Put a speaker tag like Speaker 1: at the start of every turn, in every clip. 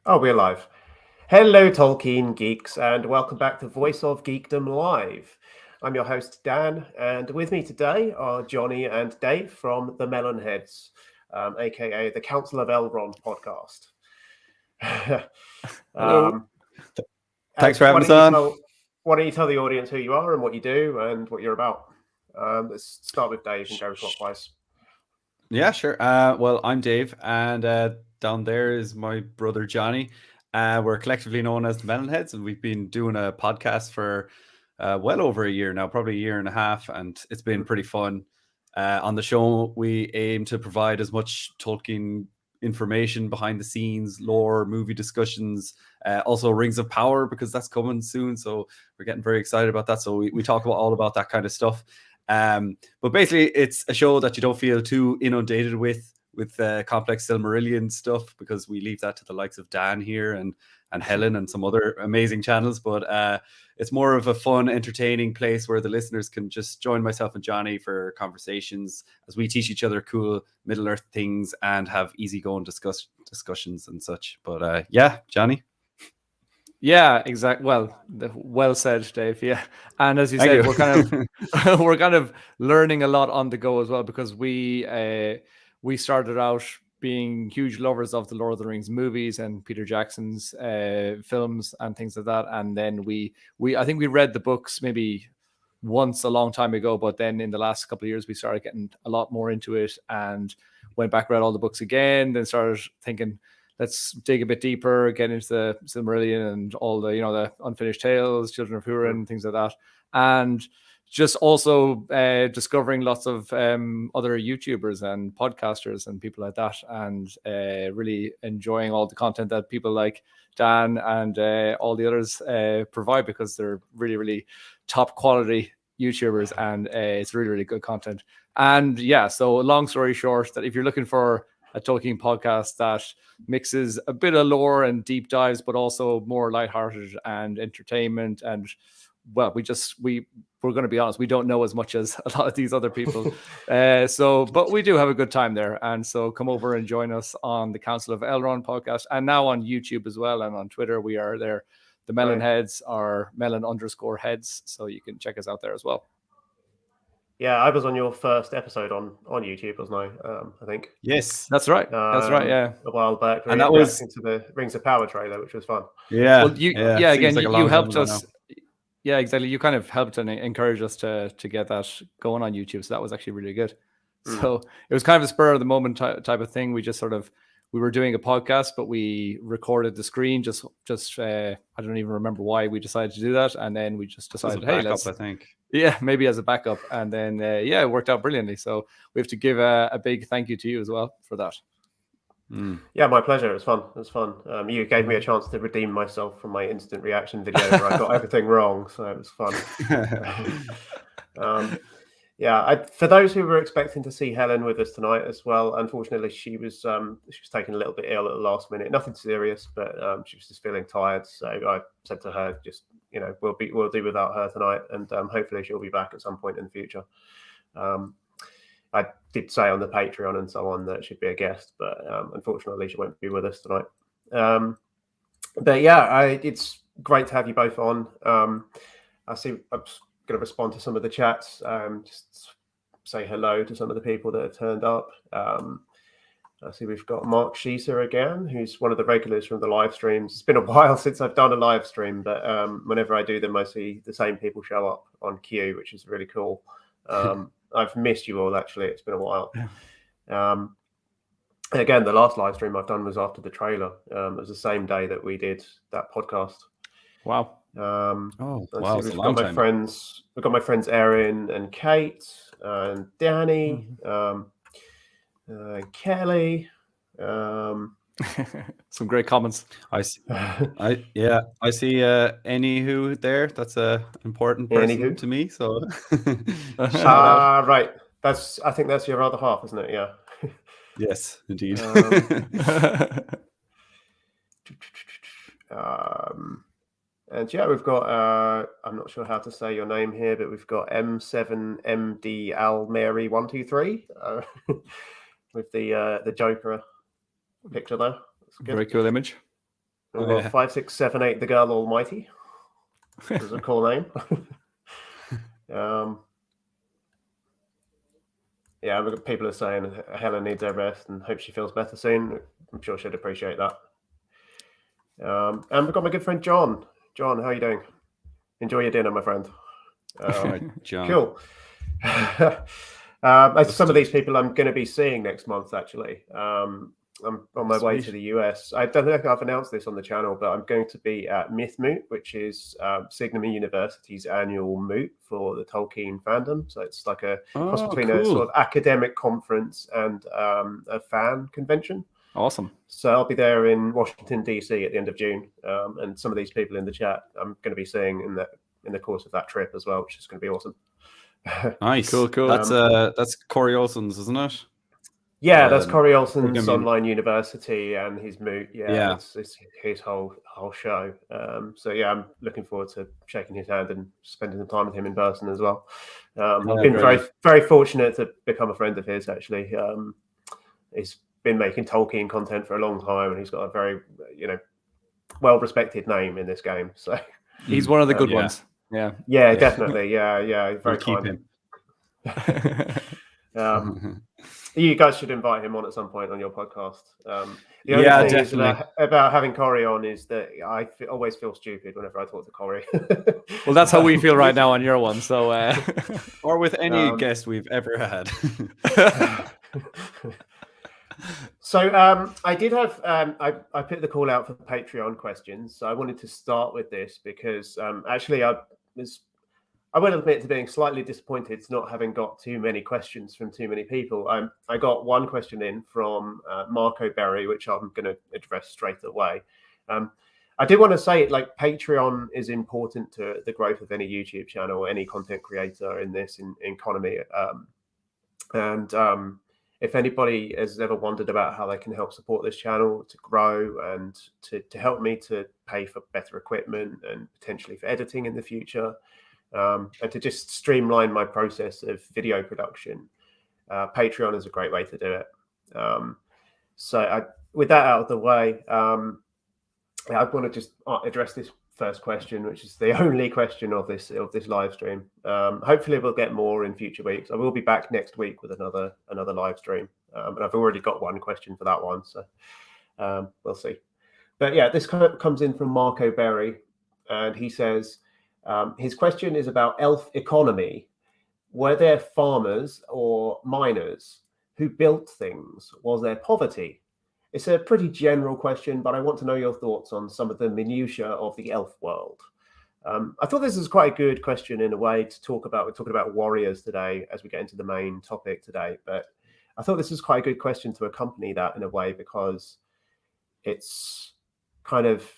Speaker 1: Oh, we're live. Hello, Tolkien geeks, and welcome back to Voice of Geekdom Live. I'm your host, Dan, and with me today are Johnny and Dave from the Melonheads, aka the Council of Elrond podcast.
Speaker 2: Hello.
Speaker 3: Thanks for having us on.
Speaker 1: Why don't you tell the audience who you are and what you do and what you're about? Let's start with Dave and go clockwise.
Speaker 3: Yeah, sure. Well, I'm Dave, and down there is my brother Johnny. We're collectively known as the Melonheads, and we've been doing a podcast for well over a year now, probably a year and a half, and it's been pretty fun. On the show, we aim to provide as much Tolkien information behind the scenes, lore, movie discussions, also Rings of Power, because that's coming soon. So we're getting very excited about that. So we talk about all about that kind of stuff. But basically, it's a show that you don't feel too inundated with complex Silmarillion stuff, because we leave that to the likes of Dan here and Helen and some other amazing channels. But it's more of a fun, entertaining place where the listeners can just join myself and Johnny for conversations as we teach each other cool Middle Earth things and have easygoing discussions and such. But yeah, Johnny.
Speaker 2: Yeah, exactly. Well said, Dave. Yeah, and as you said, we're kind of learning a lot on the go as well, because we started out being huge lovers of the Lord of the Rings movies and Peter Jackson's films and things like that, and then I think we read the books maybe once a long time ago, but then in the last couple of years we started getting a lot more into it and went back, read all the books again, then started thinking, let's dig a bit deeper, get into the Silmarillion and all the, the unfinished tales, Children of Hurin, things like that. And just also discovering lots of other YouTubers and podcasters and people like that, and really enjoying all the content that people like Dan and all the others provide, because they're really, really top quality YouTubers, and it's really, really good content. And yeah, so long story short, that if you're looking for a Tolkien podcast that mixes a bit of lore and deep dives, but also more lighthearted and entertainment. And well, we're going to be honest, we don't know as much as a lot of these other people. But we do have a good time there. And so come over and join us on the Council of Elrond podcast, and now on YouTube as well. And on Twitter, we are there. The Melonheads are melon_heads. So you can check us out there as well.
Speaker 1: Yeah, I was on your first episode on YouTube, wasn't I? I think.
Speaker 3: Yes,
Speaker 2: that's right. That's right. Yeah,
Speaker 1: a while back,
Speaker 3: and that was
Speaker 1: into the Rings of Power trailer, which was fun.
Speaker 3: Yeah,
Speaker 2: well, again, you helped us. Yeah, exactly. You kind of helped and encouraged us to get that going on YouTube, so that was actually really good. So it was kind of a spur of the moment type of thing. We just we were doing a podcast, but we recorded the screen. Just I don't even remember why we decided to do that, and then we just decided, hey, let's.
Speaker 3: I think.
Speaker 2: Yeah, maybe as a backup, and then it worked out brilliantly. So we have to give a big thank you to you as well for that.
Speaker 1: Yeah, my pleasure. It was fun. You gave me a chance to redeem myself from my instant reaction video where I got everything wrong, so it was fun. For those who were expecting to see Helen with us tonight as well, unfortunately she was taken a little bit ill at the last minute. Nothing serious, but she was just feeling tired. So I said to her, just we'll do without her tonight, and hopefully she'll be back at some point in the future. I did say on the Patreon and so on that she'd be a guest, but unfortunately she won't be with us tonight. But yeah, it's great to have you both on. I see I'm going to respond to some of the chats. Just say hello to some of the people that have turned up. I see we've got Mark Sheeser again, who's one of the regulars from the live streams. It's been a while since I've done a live stream, but whenever I do them, I see the same people show up on queue, which is really cool. I've missed you all, actually. It's been a while. Again, the last live stream I've done was after the trailer. It was the same day that we did that podcast.
Speaker 2: Wow.
Speaker 3: Wow.
Speaker 1: We've got my friends. We've got my friends Erin and Kate and Danny, Kelly.
Speaker 2: Some great comments.
Speaker 3: I see anywho there. That's a important person to me. So
Speaker 1: right. I think that's your other half, isn't it? Yeah.
Speaker 3: Yes, indeed.
Speaker 1: And yeah, we've got I'm not sure how to say your name here, but we've got M7MD Almary 123 with the Joker picture there.
Speaker 2: Very cool image.
Speaker 1: We've got 5, 6, 7, 8. The Girl Almighty. This is a cool name. Yeah, people are saying Helen needs her rest and hope she feels better soon. I'm sure she'd appreciate that. And we've got my good friend John. John, how are you doing? Enjoy your dinner, my friend.
Speaker 3: John.
Speaker 1: Cool. Some of these people I'm going to be seeing next month, actually. I'm on my way to the US. I don't think I've announced this on the channel, but I'm going to be at Mythmoot, which is Signum University's annual moot for the Tolkien fandom. So it's like a cross between a sort of academic conference and a fan convention.
Speaker 2: Awesome.
Speaker 1: So I'll be there in Washington, DC at the end of June. And some of these people in the chat I'm going to be seeing in the course of that trip as well, which is going to be awesome.
Speaker 3: Nice.
Speaker 2: Cool.
Speaker 3: That's Corey Olsen's, isn't it?
Speaker 1: Yeah, that's Corey Olsen's online university and his moot. Yeah. It's his whole show. So yeah, I'm looking forward to shaking his hand and spending some time with him in person as well. I've been very fortunate to become a friend of his, actually. He's been making Tolkien content for a long time, and he's got a very well-respected name in this game. So
Speaker 2: he's one of the good ones.
Speaker 1: Yeah, definitely. Yeah, very kind. You guys should invite him on at some point on your podcast. The only thing definitely about having Corey on is that I always feel stupid whenever I talk to Corey.
Speaker 2: Well, that's how we feel right now on your one. So,
Speaker 3: or with any guest we've ever had.
Speaker 1: So I did have I put the call out for Patreon questions. So I wanted to start with this because actually I will admit to being slightly disappointed to not having got too many questions from too many people. I got one question in from Marco Berry, which I'm going to address straight away. I did want to say, like, Patreon is important to the growth of any YouTube channel or any content creator in this economy. If anybody has ever wondered about how they can help support this channel to grow and to help me to pay for better equipment and potentially for editing in the future, and to just streamline my process of video production, Patreon is a great way to do it. With that out of the way, I want to just address this first question, which is the only question of this live stream. Hopefully we'll get more in future weeks. I will be back next week with another live stream, and I've already got one question for that one, so we'll see. But yeah, this comes in from Marco Berry, and he says his question is about elf economy. Were there farmers or miners who built things? Was there poverty? It's a pretty general question, but I want to know your thoughts on some of the minutiae of the elf world. I thought this was quite a good question in a way to talk about. We're talking about warriors today as we get into the main topic today, but I thought this was quite a good question to accompany that in a way, because it's kind of,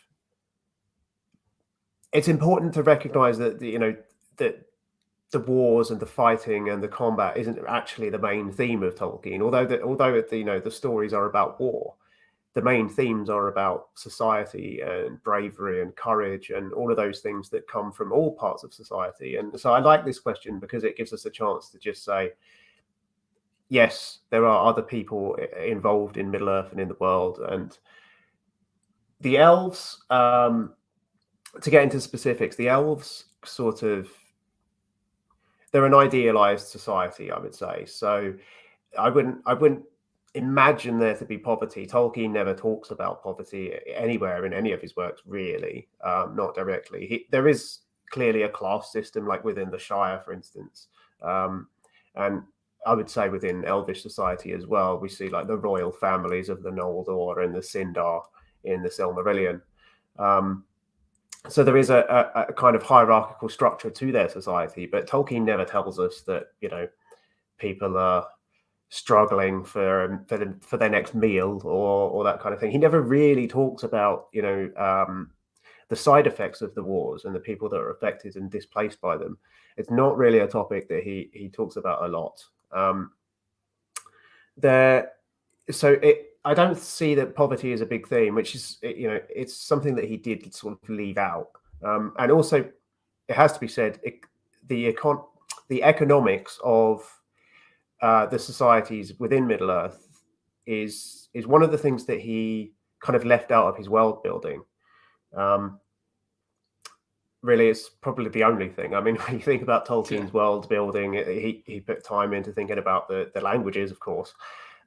Speaker 1: it's important to recognize that that the wars and the fighting and the combat isn't actually the main theme of Tolkien. Although the stories are about war, the main themes are about society and bravery and courage and all of those things that come from all parts of society. And so I like this question because it gives us a chance to just say, yes, there are other people involved in Middle-earth and in the world. And the elves, to get into specifics, the elves they're an idealized society, I would say. So I wouldn't imagine there to be poverty. Tolkien never talks about poverty anywhere in any of his works, really, not directly. There is clearly a class system, like within the Shire, for instance. And I would say within Elvish society as well, we see like the royal families of the Noldor and the Sindar in the Silmarillion. So there is a kind of hierarchical structure to their society, but Tolkien never tells us that, people are struggling for their next meal or that kind of thing. He never really talks about, the side effects of the wars and the people that are affected and displaced by them. It's not really a topic that he talks about a lot. I don't see that poverty is a big theme, which is, it's something that he did sort of leave out. And also, it has to be said, the economics of the societies within Middle-earth is one of the things that he kind of left out of his world building. Really, it's probably the only thing. I mean, when you think about Tolkien's world building, he put time into thinking about the languages, of course,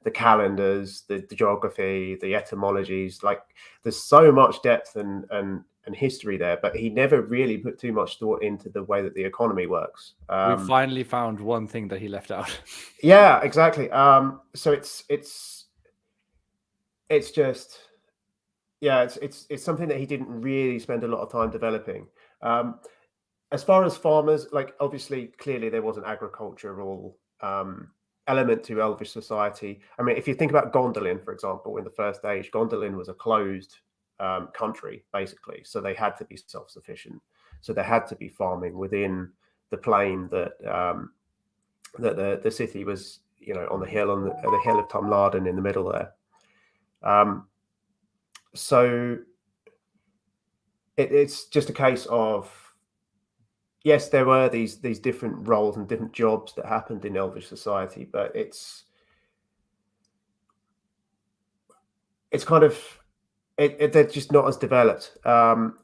Speaker 1: the calendars, the geography, the etymologies. Like, there's so much depth and history there, but he never really put too much thought into the way that the economy works.
Speaker 2: We finally found one thing that he left out.
Speaker 1: Yeah, exactly. So it's just, yeah, it's something that he didn't really spend a lot of time developing. As far as farmers, like, obviously, clearly there was an agricultural element to Elvish society. I mean, if you think about Gondolin, for example, in the First Age, Gondolin was a closed country, basically. So they had to be self-sufficient. So there had to be farming within the plain that the city was, on the hill, the hill of Tumladen in the middle there. So it's just a case of, yes, there were these different roles and different jobs that happened in Elvish society, but it's kind of they're just not as developed. Gondolin,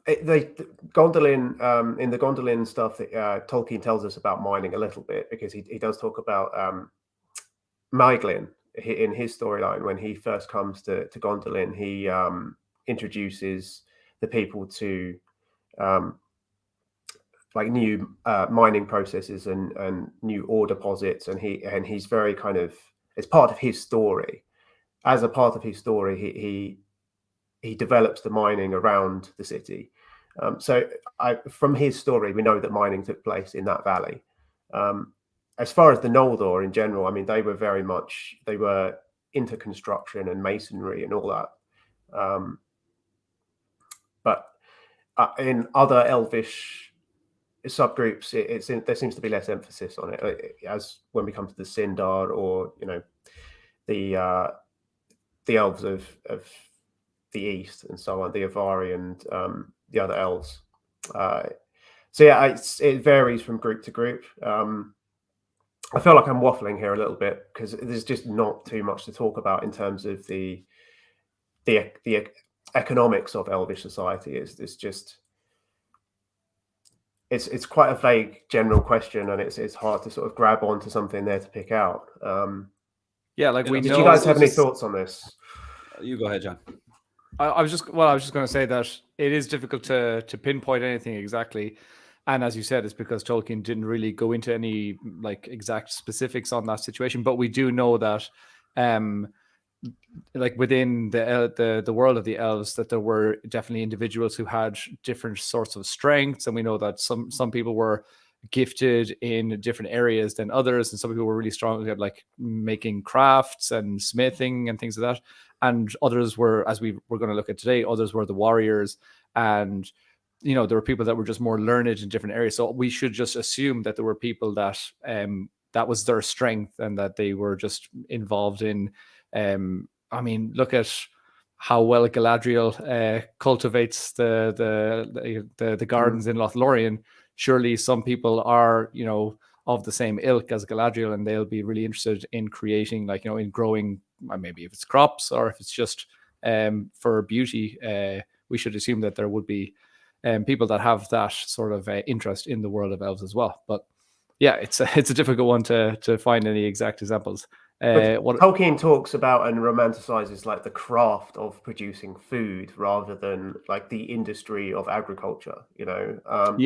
Speaker 1: in the Gondolin stuff, Tolkien tells us about mining a little bit, because he does talk about Maeglin in his storyline. When he first comes to Gondolin, he introduces the people to like new mining processes and new ore deposits, and he's very kind of, it's part of his story. As a part of his story, he develops the mining around the city. So from his story, we know that mining took place in that valley. As far as the Noldor in general, I mean, they were into construction and masonry and all that. But in other Elvish subgroups, there seems to be less emphasis on it, as when we come to the Sindar, or the elves of the east and so on, the Avari and the other elves. So yeah, it varies from group to group. I feel like I'm waffling here a little bit, because there's just not too much to talk about in terms of the economics of Elvish society. It's quite a vague general question, and it's hard to sort of grab onto something there to pick out.
Speaker 2: Yeah, like we know.
Speaker 1: Did you guys have any thoughts on this?
Speaker 3: You go ahead, John.
Speaker 2: I was just going to say that it is difficult to pinpoint anything exactly, and as you said, it's because Tolkien didn't really go into any like exact specifics on that situation. But we do know that, like within the world of the elves, that there were definitely individuals who had different sorts of strengths, and we know that some people were gifted in different areas than others, and some people were really strong at like making crafts and smithing and things like that, and others were, as we're going to look at today, others were the warriors, and there were people that were just more learned in different areas. So we should just assume that there were people that that was their strength, and that they were just involved in I mean, look at how well Galadriel cultivates the gardens in Lothlorien. Surely some people are, of the same ilk as Galadriel, and they'll be really interested in creating, like, in growing, maybe if it's crops or if it's just for beauty. We should assume that there would be people that have that sort of interest in the world of elves as well. But yeah, it's a difficult one to find any exact examples.
Speaker 1: What Tolkien talks about and romanticizes like the craft of producing food rather than like the industry of agriculture, But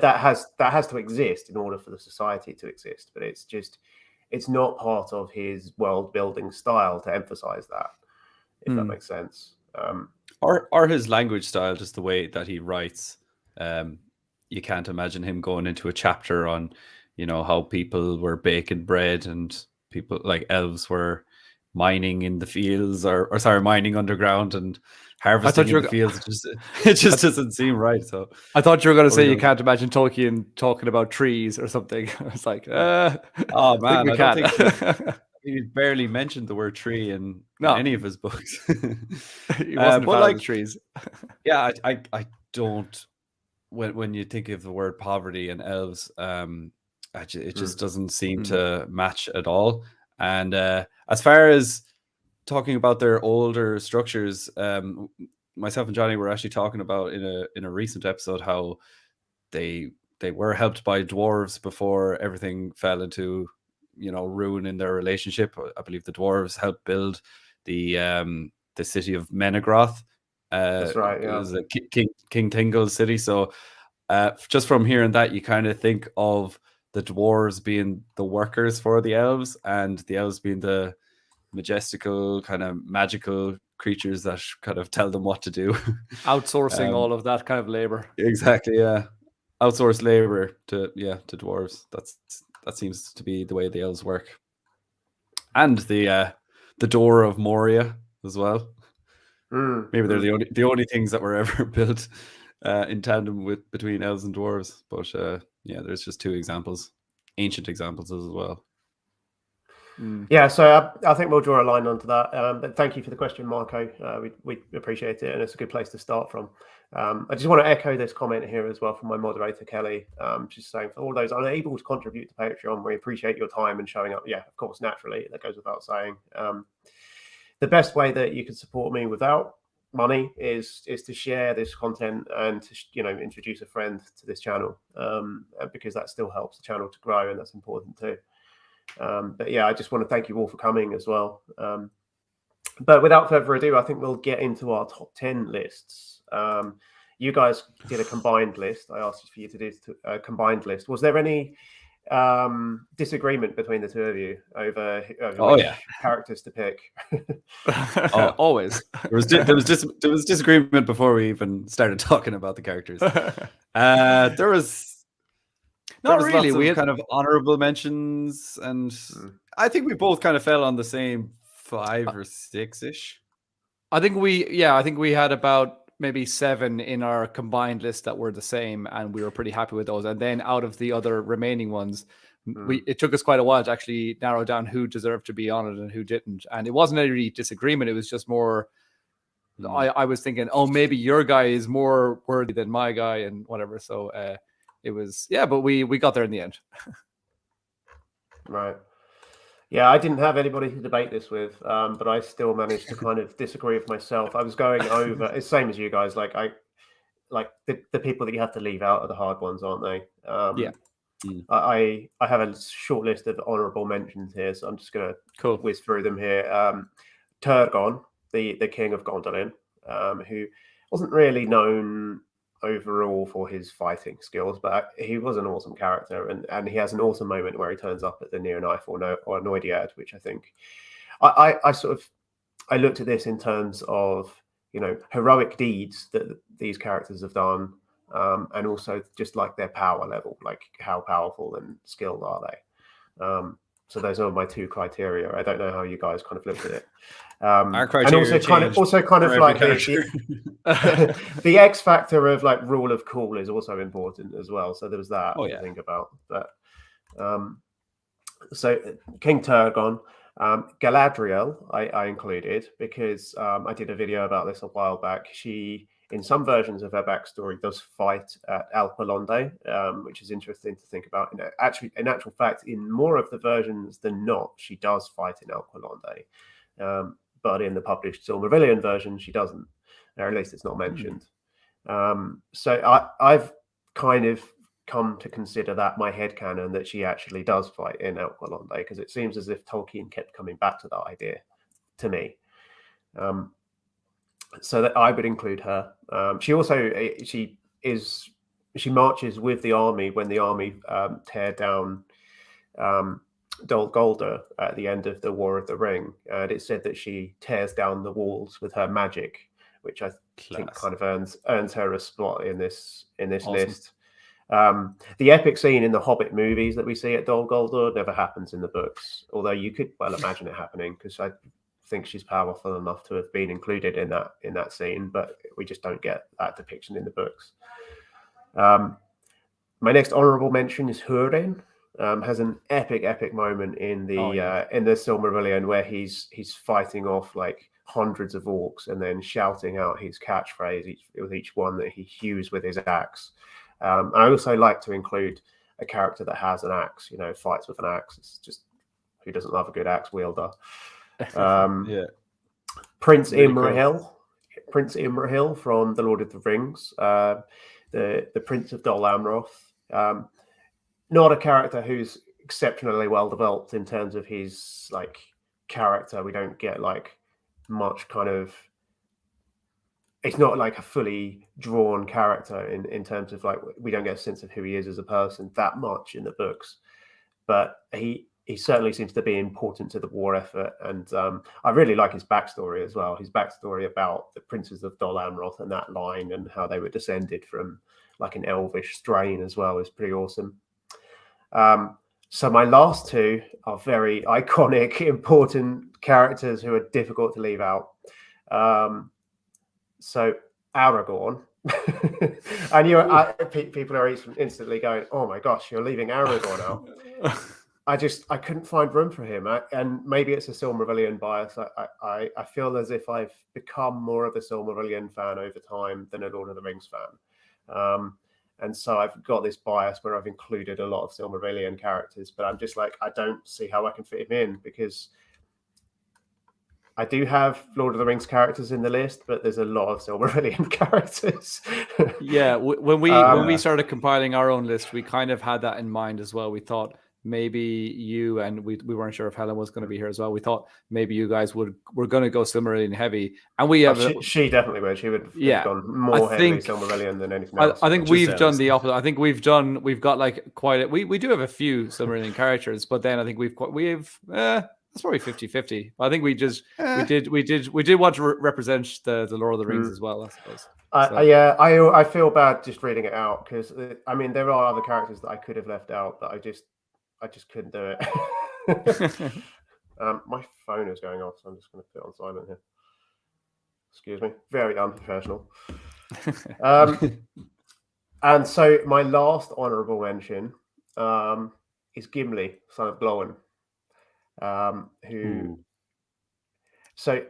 Speaker 1: that has to exist in order for the society to exist. But it's not part of his world building style to emphasize that, if that makes sense.
Speaker 3: Or his language style, just the way that he writes. You can't imagine him going into a chapter on, how people were baking bread and people like elves were mining in the fields, or mining underground and harvesting in the fields. It just doesn't seem right. So
Speaker 2: I thought you were going to say you can't imagine Tolkien talking about trees or something. I was like,
Speaker 3: oh man, I don't think he barely mentioned the word tree in any of his books.
Speaker 2: He wasn't a fan of the trees.
Speaker 3: Yeah, I don't. When you think of the word poverty and elves, it just doesn't seem to match at all. And as far as talking about their older structures, myself and Johnny were actually talking about in a recent episode how they were helped by dwarves before everything fell into ruin in their relationship. I believe the dwarves helped build the city of Menegroth.
Speaker 1: That's right. Yeah.
Speaker 3: It was a King Thingol's city. So just from hearing that, you kind of think of the dwarves being the workers for the elves, and the elves being the majestical kind of magical creatures that kind of tell them what to do.
Speaker 2: Outsourcing all of that kind of labor.
Speaker 3: Exactly. Yeah. Outsourced labor to dwarves. That seems to be the way the elves work. And the door of Moria as well. Maybe they're the only things that were ever built in tandem between elves and dwarves. But there's just two examples, ancient examples as well.
Speaker 1: Yeah, so I think we'll draw a line onto that. But thank you for the question, Marco. We appreciate it, and it's a good place to start from. I just want to echo this comment here as well from my moderator, Kelly, just saying for all those unable to contribute to Patreon, we appreciate your time and showing up. Yeah, of course, naturally, that goes without saying. The best way that you can support me without money is to share this content and to introduce a friend to this channel, because that still helps the channel to grow, and that's important too. But yeah, I just want to thank you all for coming as well. But without further ado, I think we'll get into our top 10 lists. You guys did a combined list. I asked for you to do a combined list. Was there any disagreement between the two of you over which characters to pick?
Speaker 2: Always.
Speaker 3: There was disagreement before we even started talking about the characters. There was
Speaker 2: not really.
Speaker 3: We had kind of honorable mentions, and I think we both kind of fell on the same 5 or 6-ish.
Speaker 2: I think we had about maybe 7 in our combined list that were the same, and we were pretty happy with those. And then out of the other remaining ones, it took us quite a while to actually narrow down who deserved to be on it and who didn't. And it wasn't any disagreement; it was just more. I was thinking, oh, maybe your guy is more worthy than my guy, and whatever. So it was, but we got there in the end.
Speaker 1: Right. Yeah, I didn't have anybody to debate this with, but I still managed to kind of disagree with myself. I was going over, it's same as you guys. Like the people that you have to leave out are the hard ones, aren't they? I have a short list of honourable mentions here, so I'm just going to whiz through them here. Turgon, the king of Gondolin, who wasn't really known overall for his fighting skills, but he was an awesome character, and he has an awesome moment where he turns up at the Near Knife or Noidiad, which I think I looked at this in terms of heroic deeds that these characters have done, and also just like their power level, like how powerful and skilled are they. So those are my 2 criteria. I don't know how you guys kind of looked at it.
Speaker 3: Our criteria
Speaker 1: and also kind of like the X factor of like rule of cool is also important as well. So there was that to think about. But so King Turgon, Galadriel, I included because I did a video about this a while back. She, in some versions of her backstory, does fight at Alpalonde, which is interesting to think about. In actual fact, in more of the versions than not, she does fight in Alpalonde. But in the published Silmarillion version, she doesn't. Or at least it's not mentioned. So I've kind of come to consider that my headcanon that she actually does fight in Alpalonde, because it seems as if Tolkien kept coming back to that idea to me. So that I would include her. She also she marches with the army when the army tear down Dol Guldur at the end of the War of the Ring, and it said that she tears down the walls with her magic, which I think kind of earns her a spot in this list. The epic scene in the Hobbit movies that we see at Dol Guldur never happens in the books, although you could well imagine it happening, because I think she's powerful enough to have been included in that scene, but we just don't get that depiction in the books. My next honorable mention is Hurin. Has an epic moment in the Silmarillion where he's fighting off like hundreds of orcs and then shouting out his catchphrase with each one that he hews with his axe. I also like to include a character that has an axe, fights with an axe. It's just, who doesn't love a good axe wielder? Prince Emerhil. Prince Emerhil from The Lord of the Rings, the Prince of Dalamrath. Not a character who's exceptionally well developed in terms of his like character. We don't get like much kind of. It's not like a fully drawn character in terms of like we don't get a sense of who he is as a person that much in the books, but he certainly seems to be important to the war effort, and I really like his backstory as well. His backstory about the princes of Dol Amroth and that line and how they were descended from like an elvish strain as well is pretty awesome. So my last two are very iconic, important characters who are difficult to leave out. So Aragorn, and people are instantly going, "Oh my gosh, you're leaving Aragorn out." I couldn't find room for him, and maybe it's a Silmarillion bias. I feel as if I've become more of a Silmarillion fan over time than a Lord of the Rings fan, and so I've got this bias where I've included a lot of Silmarillion characters, but I'm just like I don't see how I can fit him in because I do have Lord of the Rings characters in the list, but there's a lot of Silmarillion characters.
Speaker 2: Yeah, when we started compiling our own list, we kind of had that in mind as well. We thought maybe you and we weren't sure if Helen was going to be here as well. We thought maybe you guys were going to go Silmarillion heavy, and we have
Speaker 1: she definitely would. She would have gone more heavily Silmarillion than anything else.
Speaker 2: I think we've done the opposite. I think we've got like quite we do have a few Silmarillion characters, but then I think we've that's probably 50-50. I think we did want to represent the Lord of the Rings as well, I suppose.
Speaker 1: I feel bad just reading it out because I mean there are other characters that I could have left out, but I just couldn't do it. My phone is going off, so I'm just going to put it on silent here. Excuse me. Very unprofessional. And so my last honourable mention is Gimli, son of Glorfindle. So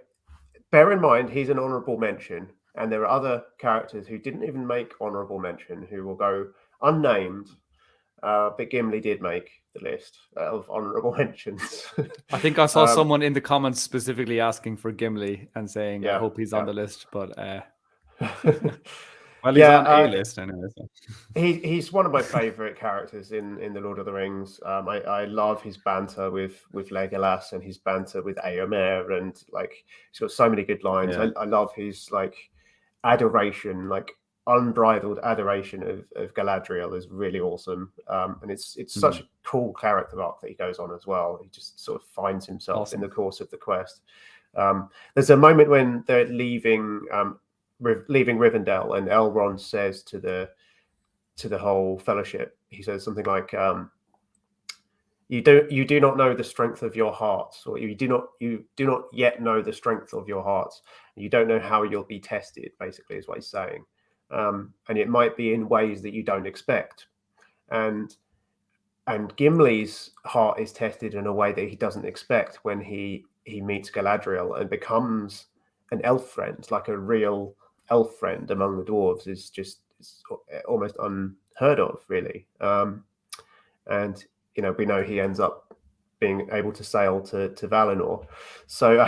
Speaker 1: bear in mind he's an honorable mention, and there are other characters who didn't even make honorable mention who will go unnamed, but Gimli did make the list of honorable mentions. I
Speaker 2: think I saw someone in the comments specifically asking for Gimli and saying I hope he's on the list, but
Speaker 3: well, he's on a list anyway. So.
Speaker 1: He's one of my favorite characters in the Lord of the Rings. I love his banter with Legolas and his banter with Éomer, and like he's got so many good lines. Yeah. I love his like adoration, like unbridled adoration of Galadriel is really awesome. And it's such a cool character arc that he goes on as well. He just sort of finds himself in the course of the quest. There's a moment when they're leaving Rivendell, and Elrond says to the whole fellowship, he says something like, you do not know the strength of your hearts, or you do not yet know the strength of your hearts. You don't know how you'll be tested, basically, is what he's saying. And it might be in ways that you don't expect. And Gimli's heart is tested in a way that he doesn't expect when he meets Galadriel and becomes an elf friend, like a real elf friend among the dwarves is almost unheard of, really. And we know he ends up being able to sail to Valinor. So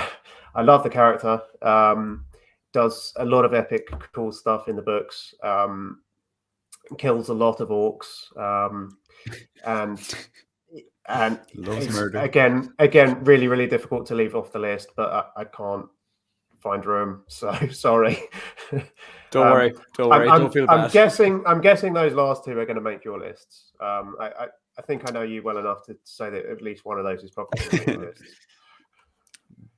Speaker 1: I love the character. Does a lot of epic, cool stuff in the books. Kills a lot of orcs, and
Speaker 3: loves murder.
Speaker 1: Again, really, really difficult to leave off the list, but I can't find room. So sorry.
Speaker 2: Don't worry. Don't feel bad.
Speaker 1: I'm guessing those last two are going to make your lists. I think I know you well enough to say that at least one of those is probably going to make your list.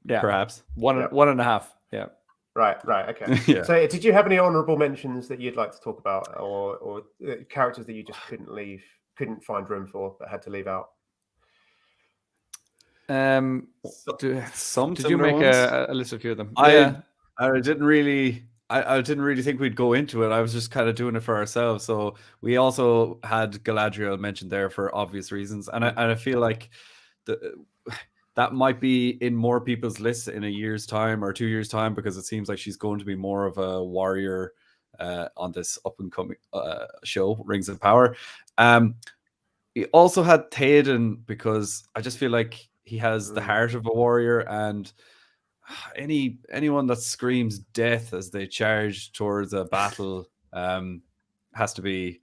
Speaker 2: Yeah,
Speaker 3: perhaps
Speaker 2: one and a half. Yeah.
Speaker 1: Right. Okay. Yeah. So, did you have any honourable mentions that you'd like to talk about, or characters that you just couldn't find room for, but had to leave out?
Speaker 2: Did you make a list of a few of them?
Speaker 3: I didn't really think we'd go into it. I was just kind of doing it for ourselves. So we also had Galadriel mentioned there for obvious reasons, and I feel like that might be in more people's lists in a year's time or 2 years' time, because it seems like she's going to be more of a warrior on this up and coming show, Rings of Power. He also had Theoden, because I just feel like he has the heart of a warrior, and anyone that screams death as they charge towards a battle has to be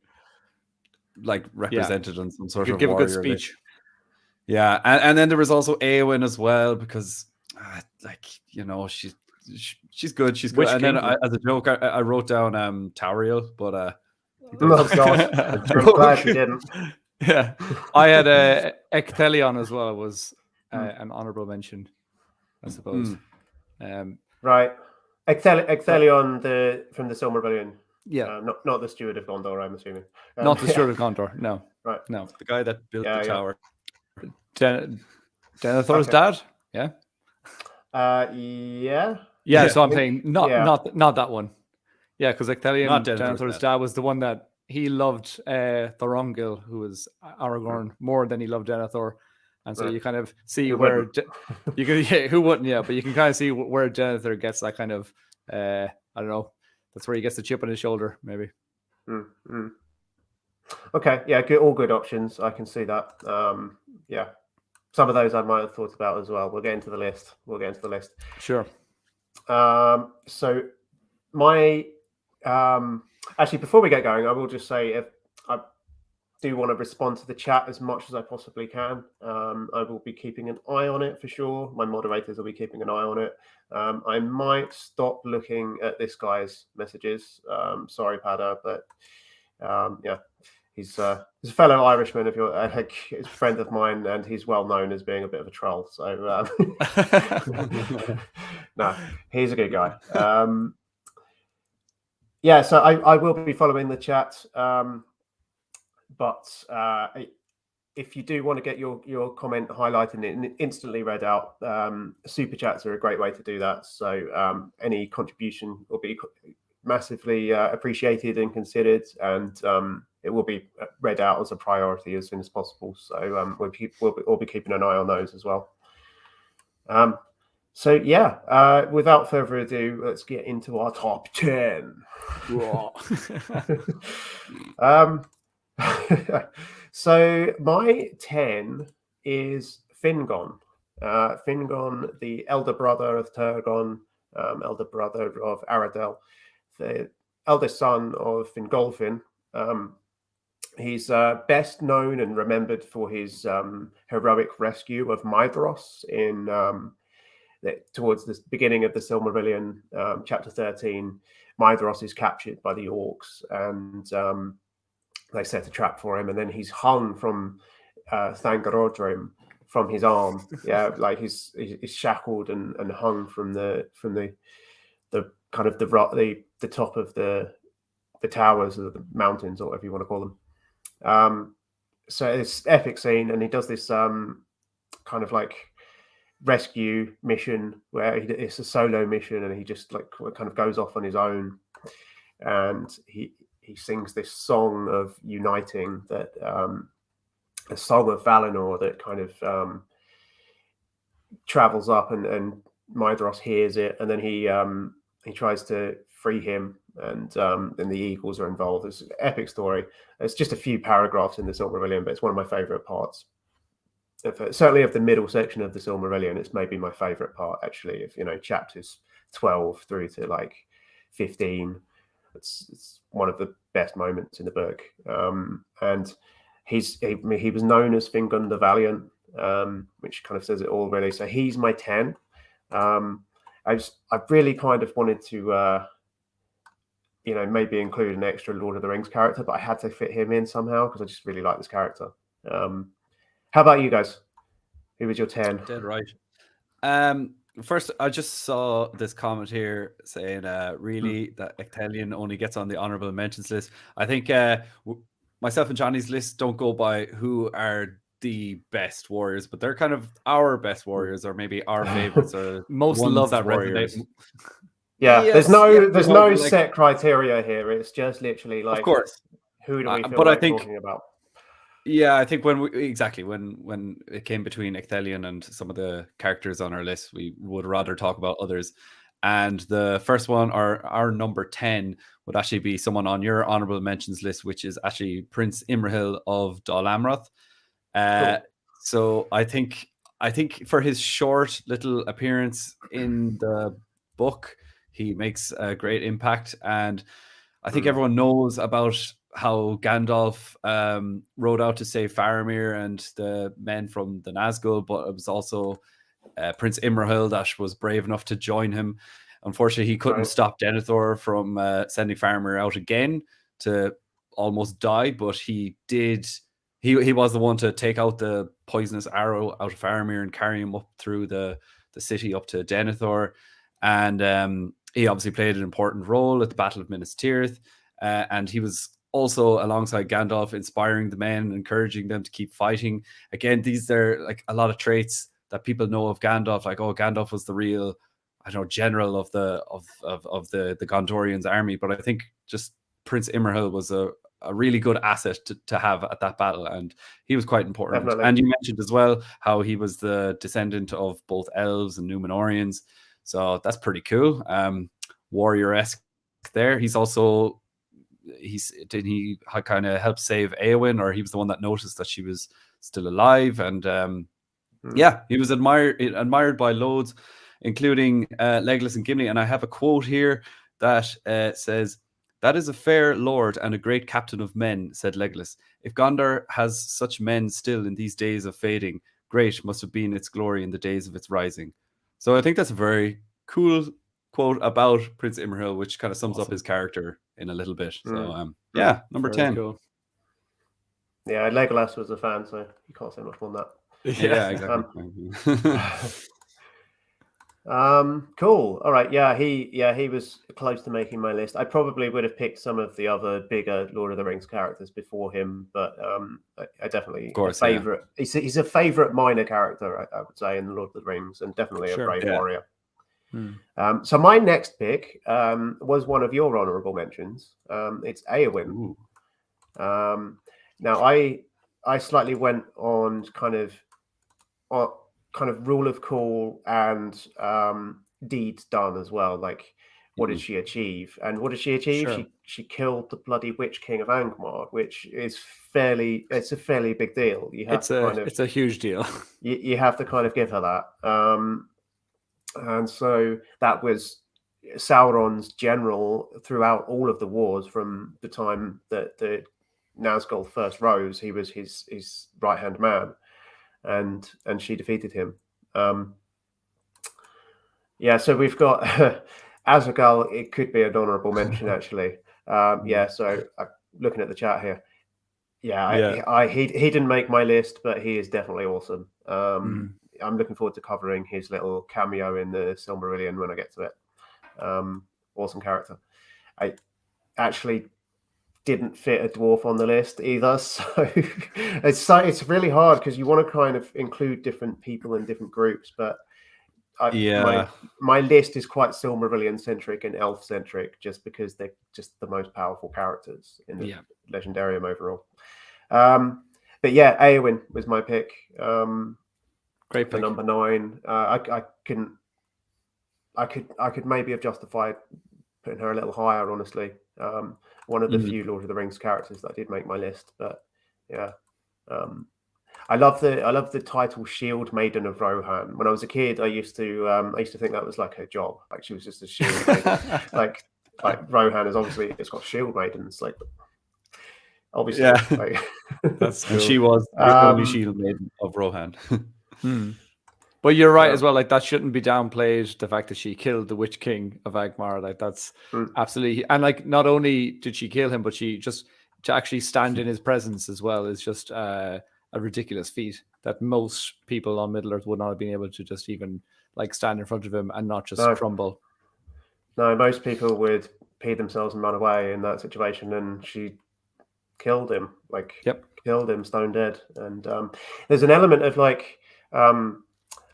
Speaker 3: like represented on some sort of
Speaker 2: give a good
Speaker 3: warrior list.
Speaker 2: speech.
Speaker 3: Yeah, and then there was also Eowyn as well, because like, you know, she's good. She's good.
Speaker 2: Which
Speaker 3: And then
Speaker 2: kingdom?
Speaker 3: as a joke, I wrote down Tauriel, but
Speaker 1: Oh gosh, I'm glad you didn't.
Speaker 2: Yeah, I had Ecthelion as well. Was an honorable mention, I suppose.
Speaker 1: Right, Ecthelion, from the Silmarillion.
Speaker 2: Yeah,
Speaker 1: not the Steward of Gondor, I'm assuming.
Speaker 2: Not the Steward of Gondor. No,
Speaker 1: right.
Speaker 2: No,
Speaker 3: the guy that built the tower.
Speaker 2: Denethor's dad. Yeah.
Speaker 1: Yeah.
Speaker 2: So I'm saying not that one. Yeah, because Ecthelion, Denethor's dad, was the one that he loved Thorongil, who was Aragorn, more than he loved Denethor, and so you kind of see where you can. Yeah, who wouldn't? Yeah, but you can kind of see where Denethor gets that kind of. I don't know. That's where he gets the chip on his shoulder, maybe.
Speaker 1: Okay, yeah, all good options. I can see that. Yeah, some of those I might have thought about as well. We'll get into the list.
Speaker 2: Sure.
Speaker 1: So my actually, before we get going, I will just say, if I do want to respond to the chat as much as I possibly can, I will be keeping an eye on it for sure. My moderators will be keeping an eye on it. I might stop looking at this guy's messages. Sorry, Pada, but yeah, he's a fellow Irishman. If you're he's a friend of mine, and he's well known as being a bit of a troll. So no, he's a good guy. Yeah, so I will be following the chat, but if you do want to get your comment highlighted and instantly read out, super chats are a great way to do that. So any contribution will be massively appreciated and considered, and it will be read out as a priority as soon as possible. So we'll be keeping an eye on those as well. So yeah, without further ado, let's get into our top 10. So my 10 is Fingon. Fingon, the elder brother of Turgon, elder brother of Aradel, the eldest son of Fingolfin. He's best known and remembered for his heroic rescue of Maidros towards the beginning of the Silmarillion, chapter 13. Maidros is captured by the orcs, and they set a trap for him, and then he's hung from Thangarodrim from his arm. Yeah, like he's shackled and hung from the kind of the top of the towers of the mountains, or whatever you want to call them. So it's epic scene, and he does this kind of like rescue mission where it's a solo mission, and he just like kind of goes off on his own, and he sings this song of uniting, that a song of Valinor that kind of travels up, and Maidros hears it, and then he tries to free him, and then the eagles are involved. It's an epic story. It's just a few paragraphs in the Silmarillion, but it's one of my favorite parts. Certainly of the middle section of the Silmarillion, it's maybe my favorite part, actually. If chapters 12 through to like 15, it's one of the best moments in the book. And he was known as Fingon the Valiant, which kind of says it all, really. So he's my 10. I really kind of wanted to maybe include an extra Lord of the Rings character, but I had to fit him in somehow because I just really like this character. How about you guys? Who was your 10?
Speaker 3: Dead right. First, I just saw this comment here saying, really, that Ecthelion only gets on the honorable mentions list. I think myself and Johnny's list don't go by who are the best warriors, but they're kind of our best warriors, or maybe our favorites, or
Speaker 2: most loved warriors.
Speaker 1: Yeah, yes, there's no set criteria here. It's just literally like,
Speaker 3: of course,
Speaker 1: who do we feel like talking about?
Speaker 3: Yeah, I think when it came between Ecthelion and some of the characters on our list, we would rather talk about others. And the first one, our number 10, would actually be someone on your honorable mentions list, which is actually Prince Emerhil of Dalamrath. Cool. So I think I think for his short little appearance in the book, he makes a great impact. And I think everyone knows about how Gandalf rode out to save Faramir and the men from the Nazgul, but it was also Prince Emerhil that was brave enough to join him. Unfortunately, he couldn't stop Denethor from sending Faramir out again to almost die, but he did. He was the one to take out the poisonous arrow out of Faramir and carry him up through the city up to Denethor. And he obviously played an important role at the Battle of Minas Tirith. And he was also, alongside Gandalf, inspiring the men, encouraging them to keep fighting. Again, these are like a lot of traits that people know of Gandalf. Like, oh, Gandalf was the real, I don't know, general of the Gondorians' army. But I think just Prince Emerhil was a really good asset to have at that battle, and he was quite important. Definitely. And you mentioned as well how he was the descendant of both elves and Númenóreans, so that's pretty cool. Warrior-esque there. He's also did he kind of help save Éowyn, or he was the one that noticed that she was still alive? And yeah, he was admired by loads, including Legolas and Gimli. And I have a quote here that says, "That is a fair lord and a great captain of men," said Legolas. "If Gondor has such men still in these days of fading, great must have been its glory in the days of its rising." So I think that's a very cool quote about Prince Emerhil, which kind of sums up his character in a little bit. So yeah, number 10.
Speaker 2: Cool.
Speaker 1: Yeah, Legolas was a fan, so you can't say much more than that.
Speaker 3: Yeah, exactly.
Speaker 1: Cool. All right. Yeah, he was close to making my list. I probably would have picked some of the other bigger Lord of the Rings characters before him, but I definitely, of course, favorite. Yeah. He's a favorite minor character, I would say, in the Lord of the Rings, and definitely a brave warrior. So my next pick was one of your honorable mentions. It's Éowyn. Now I slightly went on kind of rule of cool and deeds done as well. Like, what did she achieve? And what did she achieve? Sure. She killed the bloody Witch King of Angmar, which is it's a fairly big deal.
Speaker 2: It's a huge deal.
Speaker 1: You have to kind of give her that. And so that was Sauron's general throughout all of the wars from the time that the Nazgul first rose. He was his right-hand man. And she defeated him. Yeah, so we've got Azragal. It could be an honourable mention, actually. Yeah, so I'm looking at the chat here. Yeah, he didn't make my list, but he is definitely awesome. I'm looking forward to covering his little cameo in the Silmarillion when I get to it. Awesome character. I actually didn't fit a dwarf on the list either, so it's really hard because you want to kind of include different people in different groups, but my list is quite Silmarillion centric and elf centric just because they're just the most powerful characters in the Legendarium overall. But yeah, Éowyn was my pick.
Speaker 2: Great
Speaker 1: for
Speaker 2: pick.
Speaker 1: Number 9. I could maybe have justified putting her a little higher, honestly. One of the few Lord of the Rings characters that did make my list, but yeah, I love the title Shield Maiden of Rohan. When I was a kid, I used to think that was like her job, like she was just a shield maiden. like Rohan is obviously, it's got shield maidens, like obviously.
Speaker 3: Yeah,
Speaker 1: like,
Speaker 3: that's cool. And she was the only shield maiden of Rohan.
Speaker 2: But you're right as well. Like, that shouldn't be downplayed. The fact that she killed the Witch King of Angmar, like, that's absolutely. And like, not only did she kill him, but she just to actually stand in his presence as well is just a ridiculous feat that most people on Middle Earth would not have been able to just even like stand in front of him and not just crumble.
Speaker 1: No, most people would pee themselves and run away in that situation, and she killed him. Like, killed him stone dead. And there's an element of like.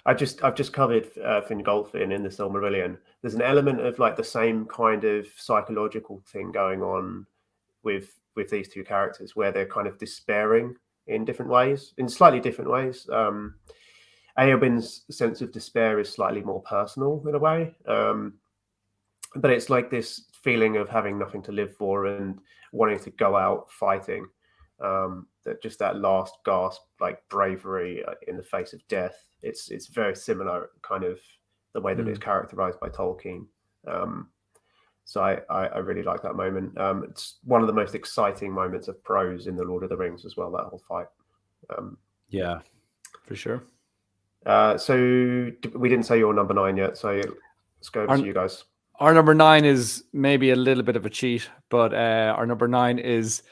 Speaker 1: I've just covered Fingolfin in the Silmarillion. There's an element of like the same kind of psychological thing going on with these two characters, where they're kind of despairing in different ways, in slightly different ways. Éowyn's sense of despair is slightly more personal in a way, but it's like this feeling of having nothing to live for and wanting to go out fighting. that last gasp, like bravery in the face of death. It's very similar, kind of the way that it's characterized by Tolkien. So I really like that moment. It's one of the most exciting moments of prose in the Lord of the Rings as well. That whole fight.
Speaker 3: Yeah,
Speaker 2: for sure.
Speaker 1: So we didn't say your number 9 yet. So let's go over to you guys.
Speaker 2: Our number 9 is maybe a little bit of a cheat, but our number 9 is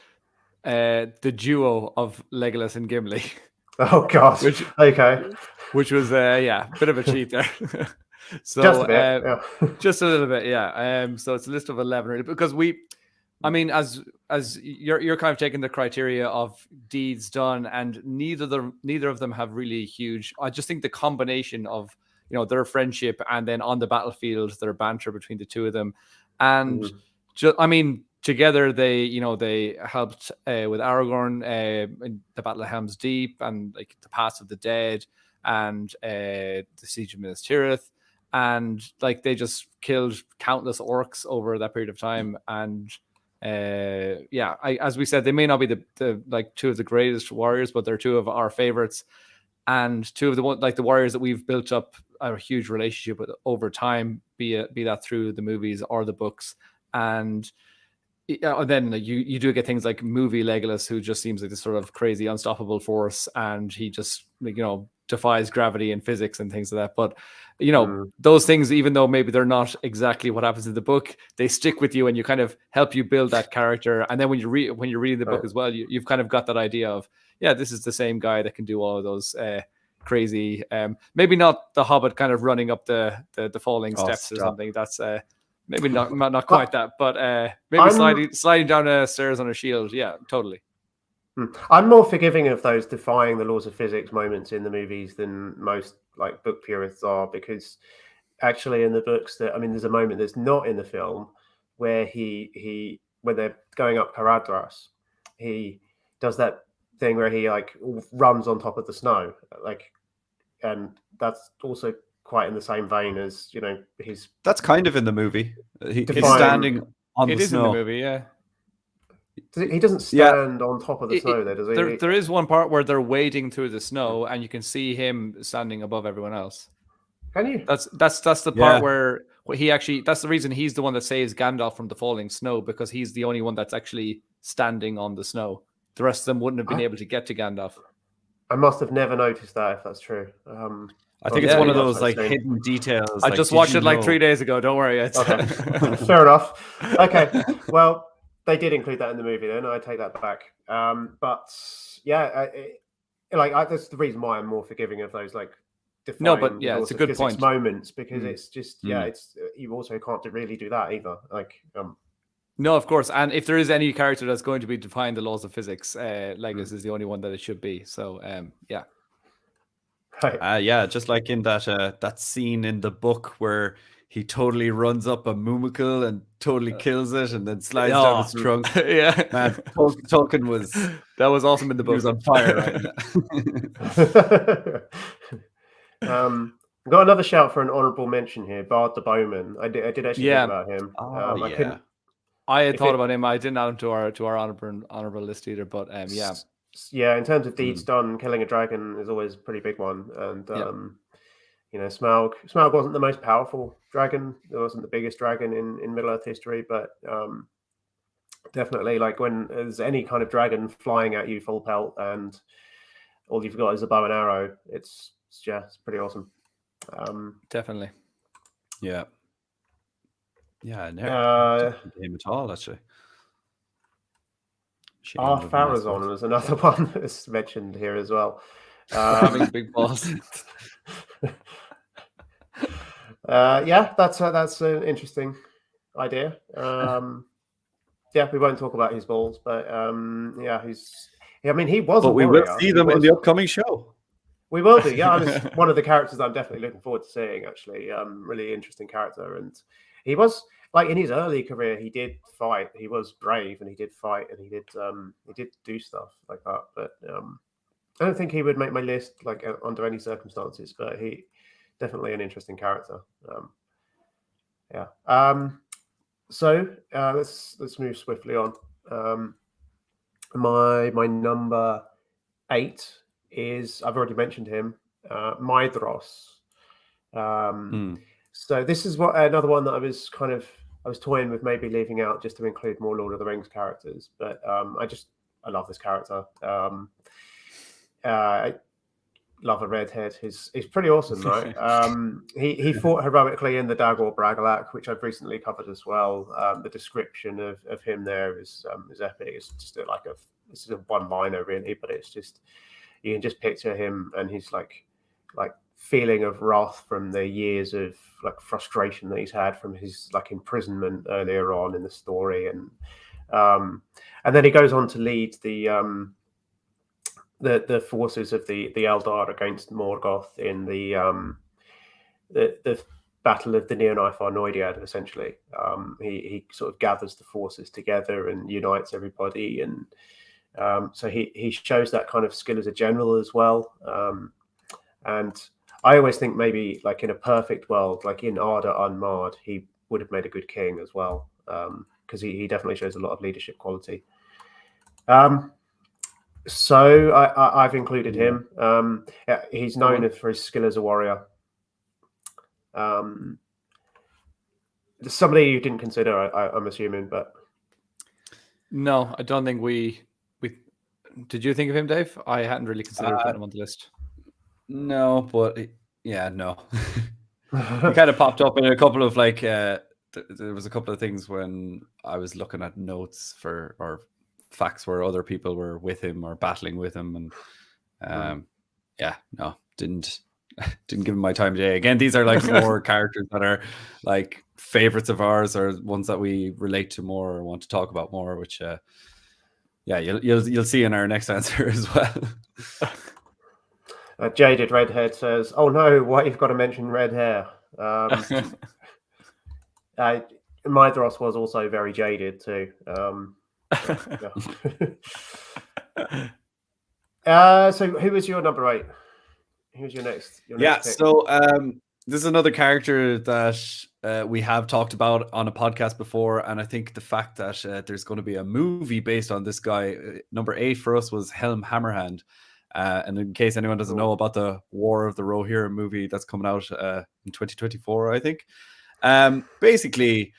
Speaker 2: the duo of Legolas and Gimli.
Speaker 1: Oh gosh.
Speaker 2: Which was a bit of a cheat there. So
Speaker 1: just a bit, yeah.
Speaker 2: Just a little bit, yeah. So it's a list of 11 because as you're kind of taking the criteria of deeds done, and neither of them have really huge. I just think the combination of their friendship and then on the battlefield their banter between the two of them, and together they helped with Aragorn in the Battle of Helm's Deep and like the Pass of the Dead and the Siege of Minas Tirith, and like they just killed countless orcs over that period of time. And as we said, they may not be the like two of the greatest warriors, but they're two of our favorites and two of the warriors that we've built up a huge relationship with over time, be that through the movies or the books. And then you do get things like movie Legolas, who just seems like this sort of crazy unstoppable force, and he just defies gravity and physics and things like that. But those things, even though maybe they're not exactly what happens in the book, they stick with you and you kind of help you build that character. And then when you're reading the book as well, you've kind of got that idea of, this is the same guy that can do all of those crazy, maybe not the Hobbit kind of running up the falling steps or something. That's maybe not quite that, but maybe sliding down the stairs on a shield. Yeah, totally.
Speaker 1: I'm more forgiving of those defying the laws of physics moments in the movies than most like book purists are, because actually in the books there's a moment that's not in the film where when they're going up Caradhras, he does that thing where he like runs on top of the snow, and that's also quite in the same vein as
Speaker 3: that's kind of in the movie. He's standing on the snow.
Speaker 2: It is in the movie, yeah.
Speaker 1: He doesn't stand on top of the snow, though, does he?
Speaker 2: There is one part where they're wading through the snow, and you can see him standing above everyone else.
Speaker 1: Can you?
Speaker 2: That's the part where he actually. That's the reason he's the one that saves Gandalf from the falling snow, because he's the only one that's actually standing on the snow. The rest of them wouldn't have been able to get to Gandalf.
Speaker 1: I must have never noticed that, if that's true.
Speaker 3: I think it's one of those like hidden details.
Speaker 2: I just watched it like 3 days ago. Don't worry.
Speaker 1: Okay. Fair enough. Okay. Well, they did include that in the movie, then I take that back. But yeah, that's the reason why I'm more forgiving of those like defying
Speaker 2: it's a good point.
Speaker 1: Moments, because it's just it's you also can't really do that either.
Speaker 2: No, of course. And if there is any character that's going to be defying the laws of physics, Legolas is the only one that it should be. So yeah.
Speaker 3: Just like in that scene in the book where he totally runs up a Mumakil and totally kills it and then slides down its trunk.
Speaker 2: Yeah.
Speaker 3: Man, Tolkien was...
Speaker 2: That was awesome in the book.
Speaker 3: He was on fire right now.
Speaker 1: Got another shout for an honourable mention here, Bard the Bowman. I did actually think about him.
Speaker 2: I had thought about him. I didn't add him to our honourable list either, but
Speaker 1: yeah, in terms of deeds done, killing a dragon is always a pretty big one. And Smaug wasn't the most powerful dragon. It wasn't the biggest dragon in Middle Earth history, but definitely, like, when there's any kind of dragon flying at you full pelt and all you've got is a bow and arrow, it's pretty awesome.
Speaker 2: Definitely.
Speaker 3: Yeah. Yeah, never game at all, actually.
Speaker 1: Farazon was another one that's mentioned here as well.
Speaker 2: Having big balls.
Speaker 1: That's an interesting idea. We won't talk about his balls, but he was.
Speaker 3: But we will see them in the upcoming show.
Speaker 1: We will do. Yeah, it's one of the characters I'm definitely looking forward to seeing. Actually, really interesting character, and he was like in his early career, he did fight. He was brave, and he did fight, and he did do stuff like that. But I don't think he would make my list like under any circumstances. But he definitely an interesting character. So let's move swiftly on. My number 8 is, I've already mentioned him, Maidros. So this is another one that I was toying with maybe leaving out just to include more Lord of the Rings characters, but I love this character. I love a redhead. He's pretty awesome, right? He fought heroically in the Dagor Bragollach, which I've recently covered as well. The description of him there is epic. It's just it's a one-liner really, but it's just, you can just picture him and he's like feeling of wrath from the years of like frustration that he's had from his like imprisonment earlier on in the story, and then he goes on to lead the forces of the Eldar against Morgoth in the Battle of the Neonif Arnoediad. Essentially, he sort of gathers the forces together and unites everybody, and so he shows that kind of skill as a general as well. And I always think maybe like in a perfect world, like in Arda Unmarred, he would have made a good king as well, because he definitely shows a lot of leadership quality. So I've included him. He's known for his skill as a warrior. Somebody you didn't consider, I'm assuming, but
Speaker 2: no, I don't think we. Did you think of him, Dave? I hadn't really considered putting him on the list.
Speaker 3: No, but no. He kind of popped up in a couple of like. There was a couple of things when I was looking at notes or facts where other people were with him or battling with him, and didn't give him my time today. Again, these are like more characters that are like favorites of ours or ones that we relate to more or want to talk about more, which you'll see in our next answer as well.
Speaker 1: Jaded Redhead says, "Oh no, why you've got to mention red hair?" Maidros was also very jaded too. So who was your number 8? Who's your next? Pick?
Speaker 3: So this is another character that we have talked about on a podcast before, and I think the fact that there's going to be a movie based on this guy, number 8 for us was Helm Hammerhand. And in case anyone doesn't know about the War of the Rohirrim movie that's coming out in 2024, I think. Basically,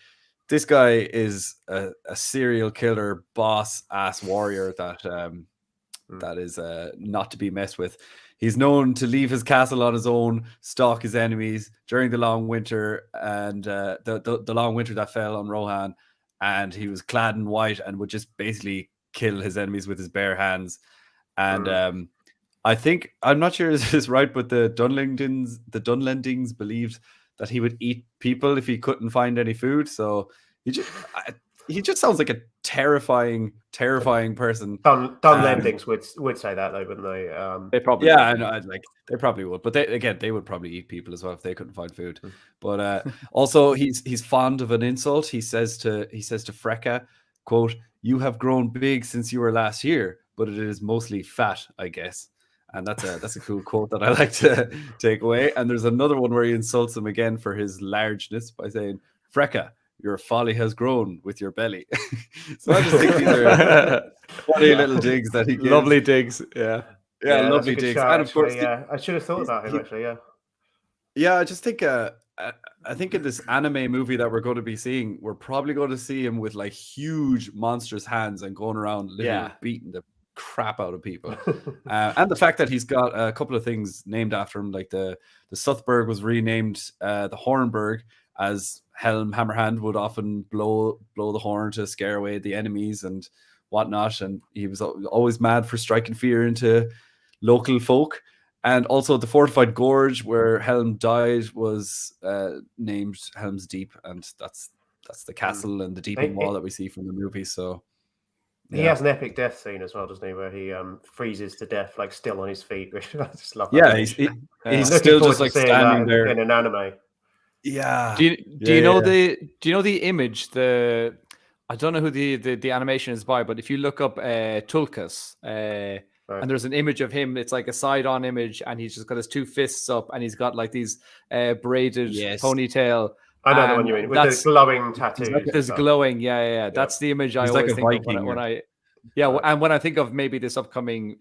Speaker 3: this guy is a serial killer, boss-ass warrior that is not to be messed with. He's known to leave his castle on his own, stalk his enemies during the long winter, and the long winter that fell on Rohan, and he was clad in white and would just basically kill his enemies with his bare hands. And I think, I'm not sure is this right, but the Dunlendings believed that he would eat people if he couldn't find any food. So he just sounds like a terrifying person.
Speaker 1: Dunlendings would say that though, wouldn't they?
Speaker 2: They probably
Speaker 3: they probably would, but they would probably eat people as well if they couldn't find food. But also he's fond of an insult. He says to Freka, quote, "You have grown big since you were last here, but it is mostly fat, I guess." And that's a cool quote that I like to take away. And there's another one where he insults him again for his largeness by saying, "Freka, your folly has grown with your belly." So I just think these are funny little digs that he gives.
Speaker 2: Lovely digs, yeah,
Speaker 3: lovely digs.
Speaker 1: Shout,
Speaker 3: and of course,
Speaker 1: I should have thought about him actually.
Speaker 3: Yeah, I just think I think in this anime movie that we're going to be seeing, we're probably going to see him with like huge monstrous hands and going around literally beating the crap out of people. And the fact that he's got a couple of things named after him, like the Suthberg was renamed the Hornburg, as Helm Hammerhand would often blow the horn to scare away the enemies and whatnot, and he was always mad for striking fear into local folk. And also the fortified gorge where Helm died was named Helm's Deep, and that's the castle and the deeping wall that we see from the movie. So
Speaker 1: he has an epic death scene as well, doesn't he? Where he freezes to death, like still on his feet. I just love that.
Speaker 3: Yeah, he's still just like standing there
Speaker 1: in an anime.
Speaker 3: Yeah.
Speaker 2: Do you know the image? I don't know who the animation is by, but if you look up Tulkas, right. And there's an image of him. It's like a side-on image, and he's just got his 2 fists up, and he's got like these braided ponytail.
Speaker 1: I know the one you mean, with the glowing tattoos.
Speaker 2: There's glowing, yeah. That's the image I always think of when I Yeah, and when I think of maybe this upcoming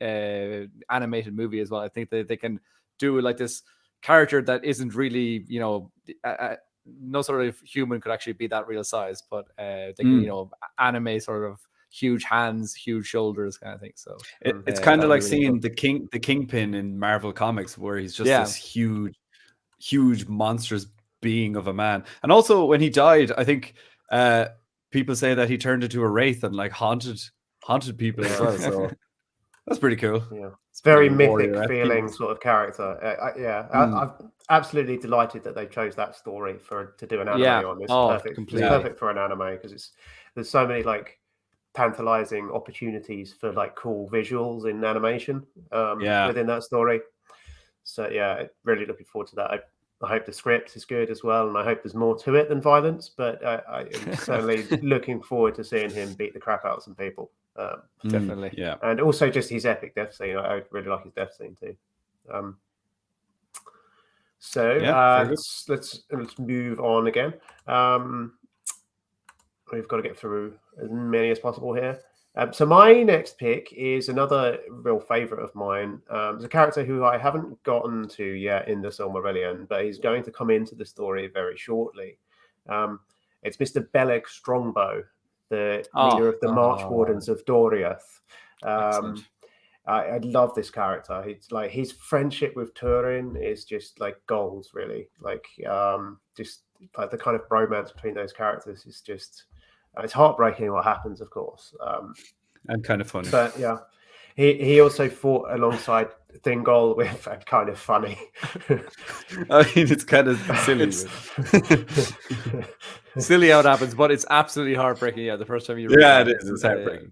Speaker 2: animated movie as well, I think that they can do like this character that isn't really, no sort of human could actually be that real size, but they can, anime sort of huge hands, huge shoulders kind of thing. So
Speaker 3: it's kind of like
Speaker 2: really
Speaker 3: seeing
Speaker 2: cool.
Speaker 3: the Kingpin in Marvel Comics, where he's just this huge monstrous being of a man. And also when he died, I think people say that he turned into a wraith and like haunted people as well. So that's pretty cool.
Speaker 1: Yeah, it's very mythic
Speaker 3: warrior
Speaker 1: feeling sort of character. I'm absolutely delighted that they chose that story to do an anime on. It's perfect. Completely. It's perfect for an anime because there's so many like tantalizing opportunities for like cool visuals in animation within that story. So yeah, really looking forward to that. I hope the script is good as well, and I hope there's more to it than violence. But I am certainly looking forward to seeing him beat the crap out of some people.
Speaker 2: Definitely,
Speaker 3: yeah.
Speaker 1: And also just his epic death scene. I really like his death scene too. Let's move on again. We've got to get through as many as possible here. So my next pick is another real favourite of mine. It's a character who I haven't gotten to yet in the Silmarillion, but he's going to come into the story very shortly. It's Mr. Bellick Strongbow, the leader of the March Wardens of Doriath. I love this character. It's like his friendship with Turin is just like gold, really. Like just like the kind of bromance between those characters is just. It's heartbreaking what happens, of course,
Speaker 3: and kind of funny.
Speaker 1: But yeah, he also fought alongside Thingol with kind of funny.
Speaker 3: I mean, it's kind of silly.
Speaker 2: Silly how it happens, but it's absolutely heartbreaking. Yeah, the first time you
Speaker 3: it is. It's heartbreaking.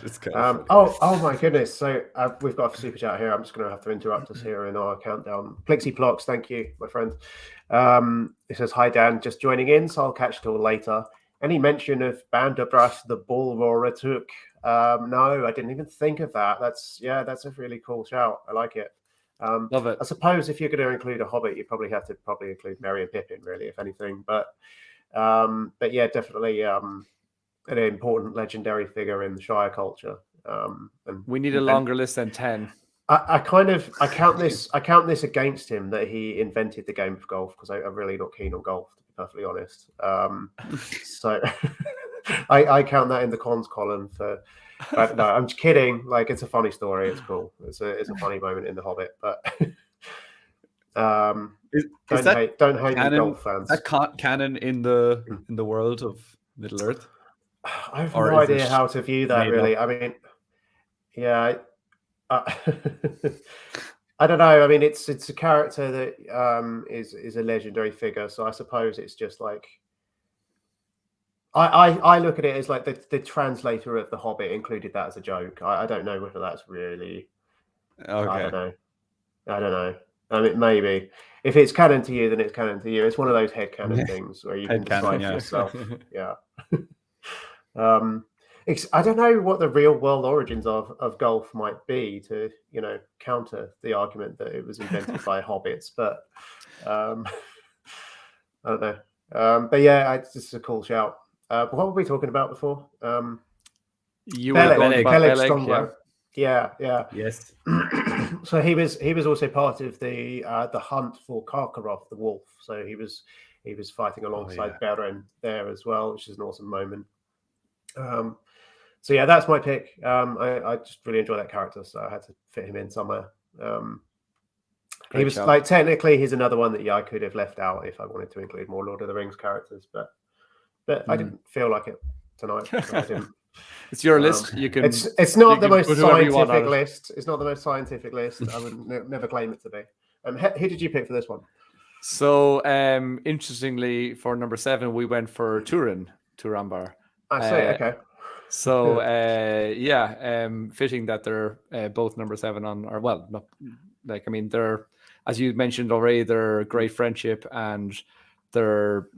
Speaker 1: It's kind of oh my goodness! So we've got a super chat here. I'm just going to have to interrupt us here in our countdown. Plixiplox, thank you, my friend. It says, "Hi Dan, just joining in, so I'll catch it all later. Any mention of Bandabras the Bull Roarer took? No, I didn't even think of that. That's a really cool shout. I like it.
Speaker 2: Love it.
Speaker 1: I suppose if you're going to include a Hobbit, you probably have to include Merry and Pippin, really, if anything. But yeah, definitely an important legendary figure in the Shire culture. And
Speaker 2: we need a longer list than 10.
Speaker 1: I count this against him that he invented the game of golf, because I'm really not keen on golf, to be perfectly honest. So I count that in the cons column for. But no, I'm just kidding. Like, it's a funny story. It's cool. It's a funny moment in The Hobbit. But don't hate me, golf fans.
Speaker 3: Is that canon in the world of Middle Earth?
Speaker 1: I have no idea how to view that, really. I mean, yeah. I don't know. I mean, it's a character that is a legendary figure, so I suppose it's just like I look at it as like the translator of The Hobbit included that as a joke. I don't know whether that's really. Okay. I don't know. I mean, maybe if it's canon to you, then it's canon to you. It's one of those headcanon things where you can decide for yourself. Yeah. I don't know what the real world origins of golf might be to, counter the argument that it was invented by hobbits, but I don't know. But yeah, it's just a cool shout. What were we talking about before? Bellick Strongbow. Yeah.
Speaker 3: Yes.
Speaker 1: So he was also part of the hunt for Karkaroth the wolf. So he was fighting alongside Beren there as well, which is an awesome moment. So yeah, that's my pick. I just really enjoy that character, so I had to fit him in somewhere. He was like, technically he's another one that I could have left out if I wanted to include more Lord of the Rings characters, but I didn't feel like it tonight. So I didn't.
Speaker 2: It's your list. You can.
Speaker 1: It's not the most scientific list. It's not the most scientific list. I would never claim it to be. Who did you pick for this one?
Speaker 2: So interestingly, for number 7, we went for Turin Turanbar.
Speaker 1: I see. Okay.
Speaker 2: So fitting that they're both number 7 on, or well, not, like, I mean, they're, as you mentioned already, they're great friendship, and they're,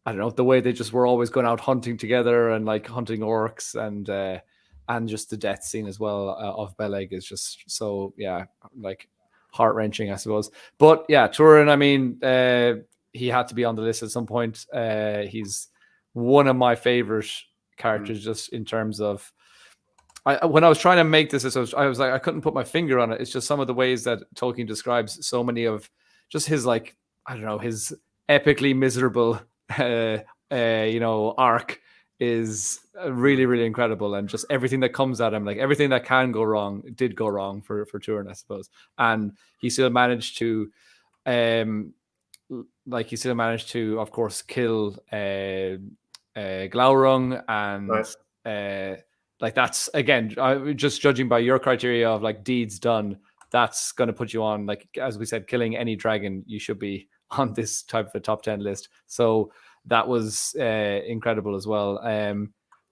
Speaker 2: I don't know, the way they just were always going out hunting together and like hunting orcs, and just the death scene as well of Bellick is just so like heart-wrenching, I suppose. But yeah, Turin, I mean, he had to be on the list at some point. He's one of my favorite characters, just in terms of. When I was trying to make this, I was like, I couldn't put my finger on it. It's just some of the ways that Tolkien describes so many of just his, like, I don't know, his epically miserable, arc is really, really incredible. And just everything that comes at him, like everything that can go wrong, did go wrong for Turin, I suppose. And he still managed to, of course, kill Glaurung, and like, that's, again, just judging by your criteria of like deeds done, that's going to put you on, like, as we said, killing any dragon, you should be on this type of a top 10 list. So that was incredible as well.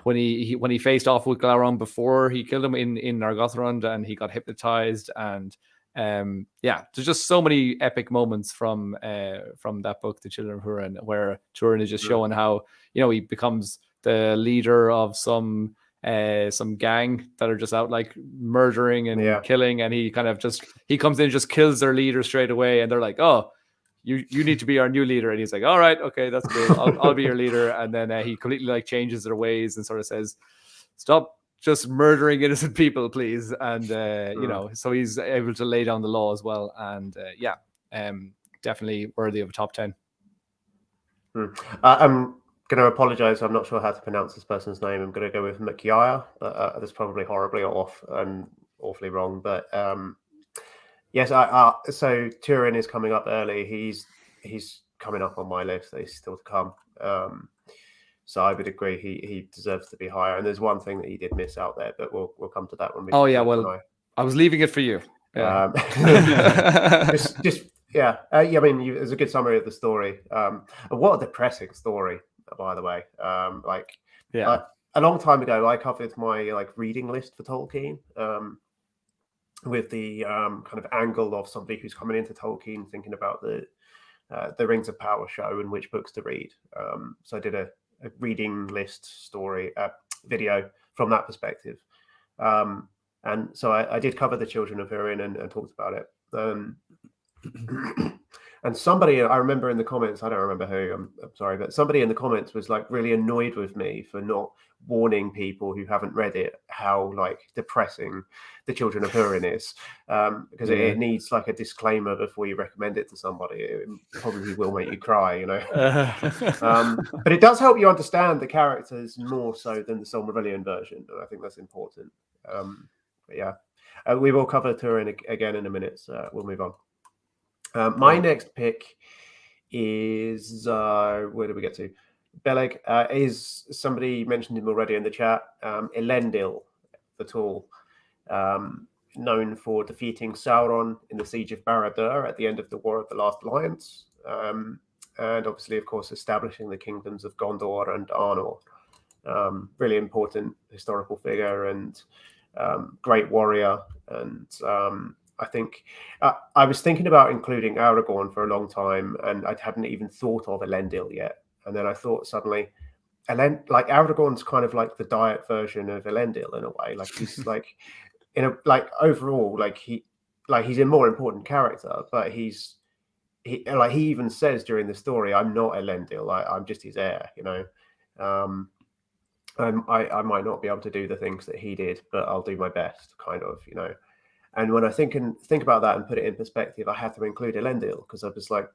Speaker 2: When he faced off with Glaurung before he killed him in Nargothrond, and he got hypnotized, and there's just so many epic moments from that book, The Children of Hurin, where Turin is just showing how, he becomes the leader of some gang that are just out like murdering and killing, and he comes in and just kills their leader straight away, and they're like, oh, you need to be our new leader, and he's like, all right, okay, that's cool, I'll be your leader. And then he completely like changes their ways and sort of says, stop just murdering innocent people, please. And so he's able to lay down the law as well. And definitely worthy of a top 10.
Speaker 1: I'm going to apologize. I'm not sure how to pronounce this person's name. I'm going to go with Mkiya, but that's probably horribly off and awfully wrong. But yes, so Turin is coming up early. He's coming up on my list. He's still to come. So I would agree he deserves to be higher. And there's one thing that he did miss out there, but we'll come to that when we.
Speaker 2: I was leaving it for you. Yeah.
Speaker 1: I mean, it's a good summary of the story. What a depressing story, by the way. A long time ago, I covered my reading list for Tolkien, with the kind of angle of somebody who's coming into Tolkien, thinking about the Rings of Power show and which books to read. So I did a reading list story video from that perspective, and so I did cover The Children of Hurin and talked about it. And somebody, I remember in the comments, I don't remember who, I'm sorry, but somebody in the comments was like really annoyed with me for not warning people who haven't read it how like depressing The Children of Hurin is, because it needs like a disclaimer before you recommend it to somebody. It probably will make you cry, but it does help you understand the characters more so than the Silmarillion version, and I think that's important. We will cover Turin again in a minute, so we'll move on. My next pick is where do we get to? Bellick is, somebody mentioned him already in the chat. Elendil the Tall, known for defeating Sauron in the Siege of Barad-dûr at the end of the War of the Last Alliance, and obviously, of course, establishing the kingdoms of Gondor and Arnor. Really important historical figure and great warrior. And I think I was thinking about including Aragorn for a long time, and I hadn't even thought of Elendil yet. And then I thought suddenly, Aragorn's kind of like the diet version of Elendil in a way. Like he's overall, he's a more important character, but he even says during the story, "I'm not Elendil. I'm just his heir." I might not be able to do the things that he did, but I'll do my best, kind of, And when I think about that and put it in perspective, I had to include Elendil because I was like,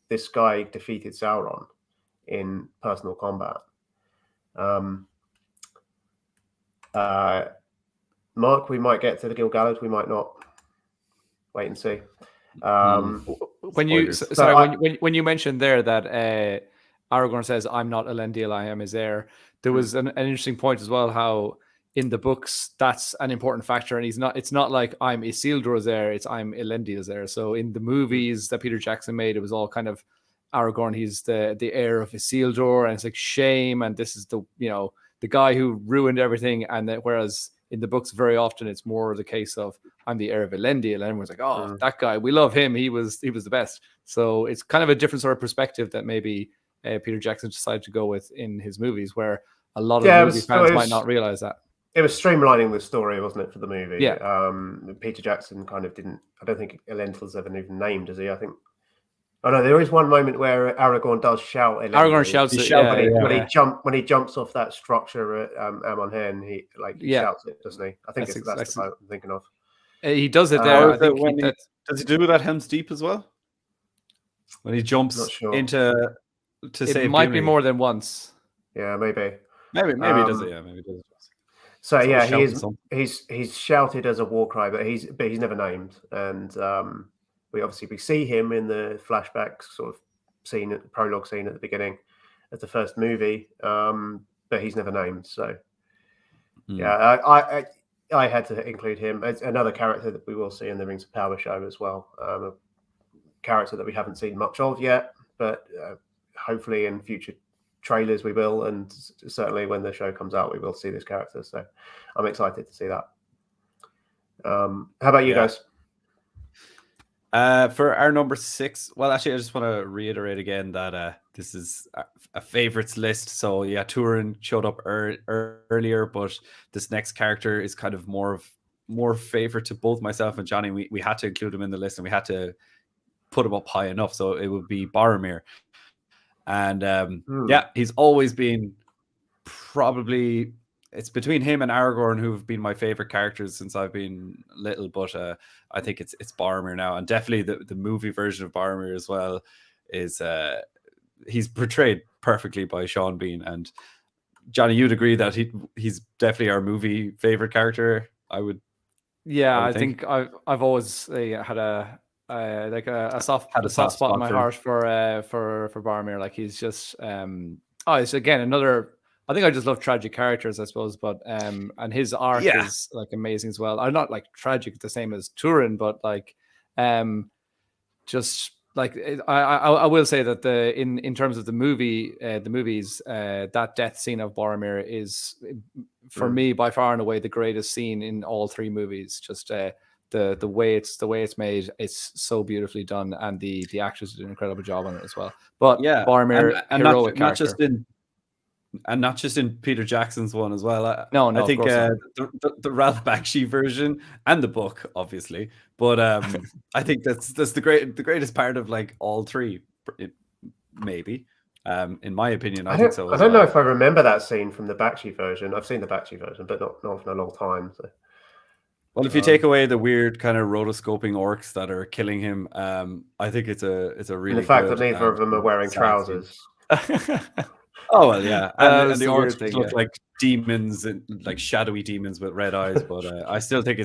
Speaker 1: this guy defeated Sauron in personal combat. Mark, we might get to the Gil Gallard, we might not. Wait and see.
Speaker 2: When you mentioned there that Aragorn says, "I'm not Elendil, I am his heir," there was an interesting point as well, how in the books that's an important factor, and it's not like I'm Isildur's heir, it's I'm Elendil's heir. So in the movies that Peter Jackson made, it was all kind of Aragorn, he's the heir of Isildur, and it's like shame, and this is the guy who ruined everything. And that, whereas in the books very often it's more the case of I'm the heir of Elendil, and everyone's like, oh, that guy, we love him, he was the best. So it's kind of a different sort of perspective that maybe Peter Jackson decided to go with in his movies, where a lot of movie fans might not realize that.
Speaker 1: It was streamlining the story, wasn't it, for the movie?
Speaker 2: Yeah.
Speaker 1: Peter Jackson kind of didn't. I don't think Elendil's ever even named, is he? I think Oh no, there is one moment where Aragorn does shout.
Speaker 2: Aragorn shouts it,
Speaker 1: when he jumps off that structure at Emerhil, he shouts it, doesn't he? I think that's the part I'm thinking of.
Speaker 2: He does it there. I think
Speaker 3: does he do that Helm's Deep as well? When he jumps into to save
Speaker 2: it might
Speaker 3: Gimli.
Speaker 2: be more than once.
Speaker 1: Yeah, maybe.
Speaker 3: Maybe he does it. Yeah, maybe he does it.
Speaker 1: So yeah, he's shouted as a war cry, but he's never named, and we see him in the flashback sort of scene, at the prologue scene at the beginning of the first movie, but he's never named. So yeah, I had to include him as another character that we will see in the Rings of Power show as well. A character that we haven't seen much of yet, but hopefully in future trailers we will, and certainly when the show comes out we will see this character, so I'm excited to see that. How about you guys?
Speaker 3: For our number 6, well, actually I just want to reiterate again that this is a favorites list. So yeah, Turin showed up earlier, but this next character is kind of more favorite to both myself and Johnny. We had to include him in the list, and we had to put him up high enough, so it would be Boromir. And yeah, he's always been probably, it's between him and Aragorn who have been my favorite characters since I've been little, but I think it's Boromir now, and definitely the movie version of Boromir as well is he's portrayed perfectly by Sean Bean. And Johnny, you'd agree that he's definitely our movie favorite character? I think I've always had a soft spot in my heart for Boromir. Like, he's just it's again another, I think I just love tragic characters, I suppose, but and his arc is like amazing as well. I'm not like tragic the same as Turin, but like just like I will say that in terms of the movies, that death scene of Boromir is for me by far and away the greatest scene in all 3 movies. Just the way it's made, it's so beautifully done, and the actors did an incredible job on it as well. But yeah, Boromir, and heroic character. Not just in Peter Jackson's one as well.
Speaker 2: No,
Speaker 3: I think the Ralph Bakshi version and the book, obviously, but I think that's the greatest part of like all 3, maybe. In my opinion, I think so.
Speaker 1: I don't know if I remember that scene from the Bakshi version. I've seen the Bakshi version, but not for a long time. So.
Speaker 3: Well, if you take away the weird kind of rotoscoping orcs that are killing him, I think it's a really,
Speaker 1: and the fact that neither of them are wearing trousers.
Speaker 3: Oh well, yeah, and the orcs look like demons, and like shadowy demons with red eyes. But I still think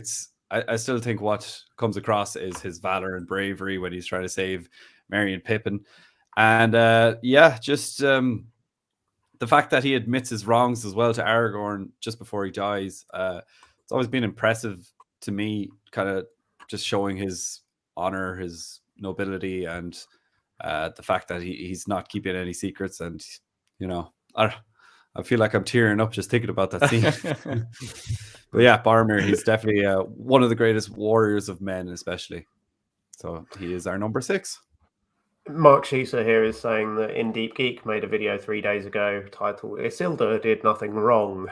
Speaker 3: I still think what comes across is his valor and bravery when he's trying to save Merry and Pippin, and just the fact that he admits his wrongs as well to Aragorn just before he dies. It's always been impressive to me, kind of just showing his honor, his nobility, and the fact that he's not keeping any secrets. And you know, I feel like I'm tearing up just thinking about that scene. But yeah, Boromir, he's definitely one of the greatest warriors of men, especially. So he is our number 6.
Speaker 1: Mark Sheeser here is saying that In Deep Geek made a video 3 days ago titled "Isildur did nothing wrong."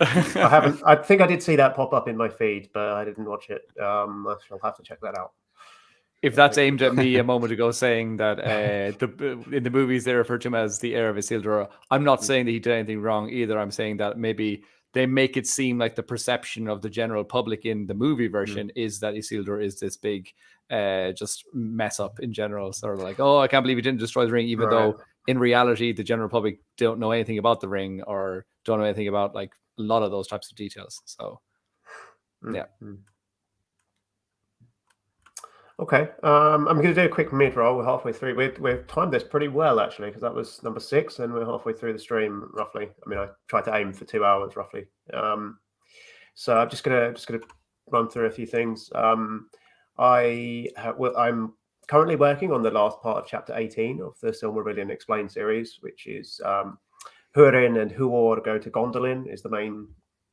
Speaker 1: I think I did see that pop up in my feed, but I didn't watch it. I shall have to check that out.
Speaker 2: If that's aimed at me a moment ago, saying that in the movies they refer to him as the heir of Isildur, I'm not saying that he did anything wrong either. I'm saying that maybe they make it seem like the perception of the general public in the movie version is that Isildur is this big just mess up in general. Sort of like, oh, I can't believe he didn't destroy the ring, even though in reality the general public don't know anything about the ring or don't know anything about like a lot of those types of details. So yeah.
Speaker 1: Okay, I'm going to do a quick mid-roll. We're halfway through. We've timed this pretty well, actually, because that was number 6, and we're halfway through the stream, roughly. I mean, I tried to aim for 2 hours, roughly. So I'm just gonna run through a few things. I'm currently working on the last part of Chapter 18 of the Silmarillion Explained series, which is Hurin and Huor go to Gondolin is the main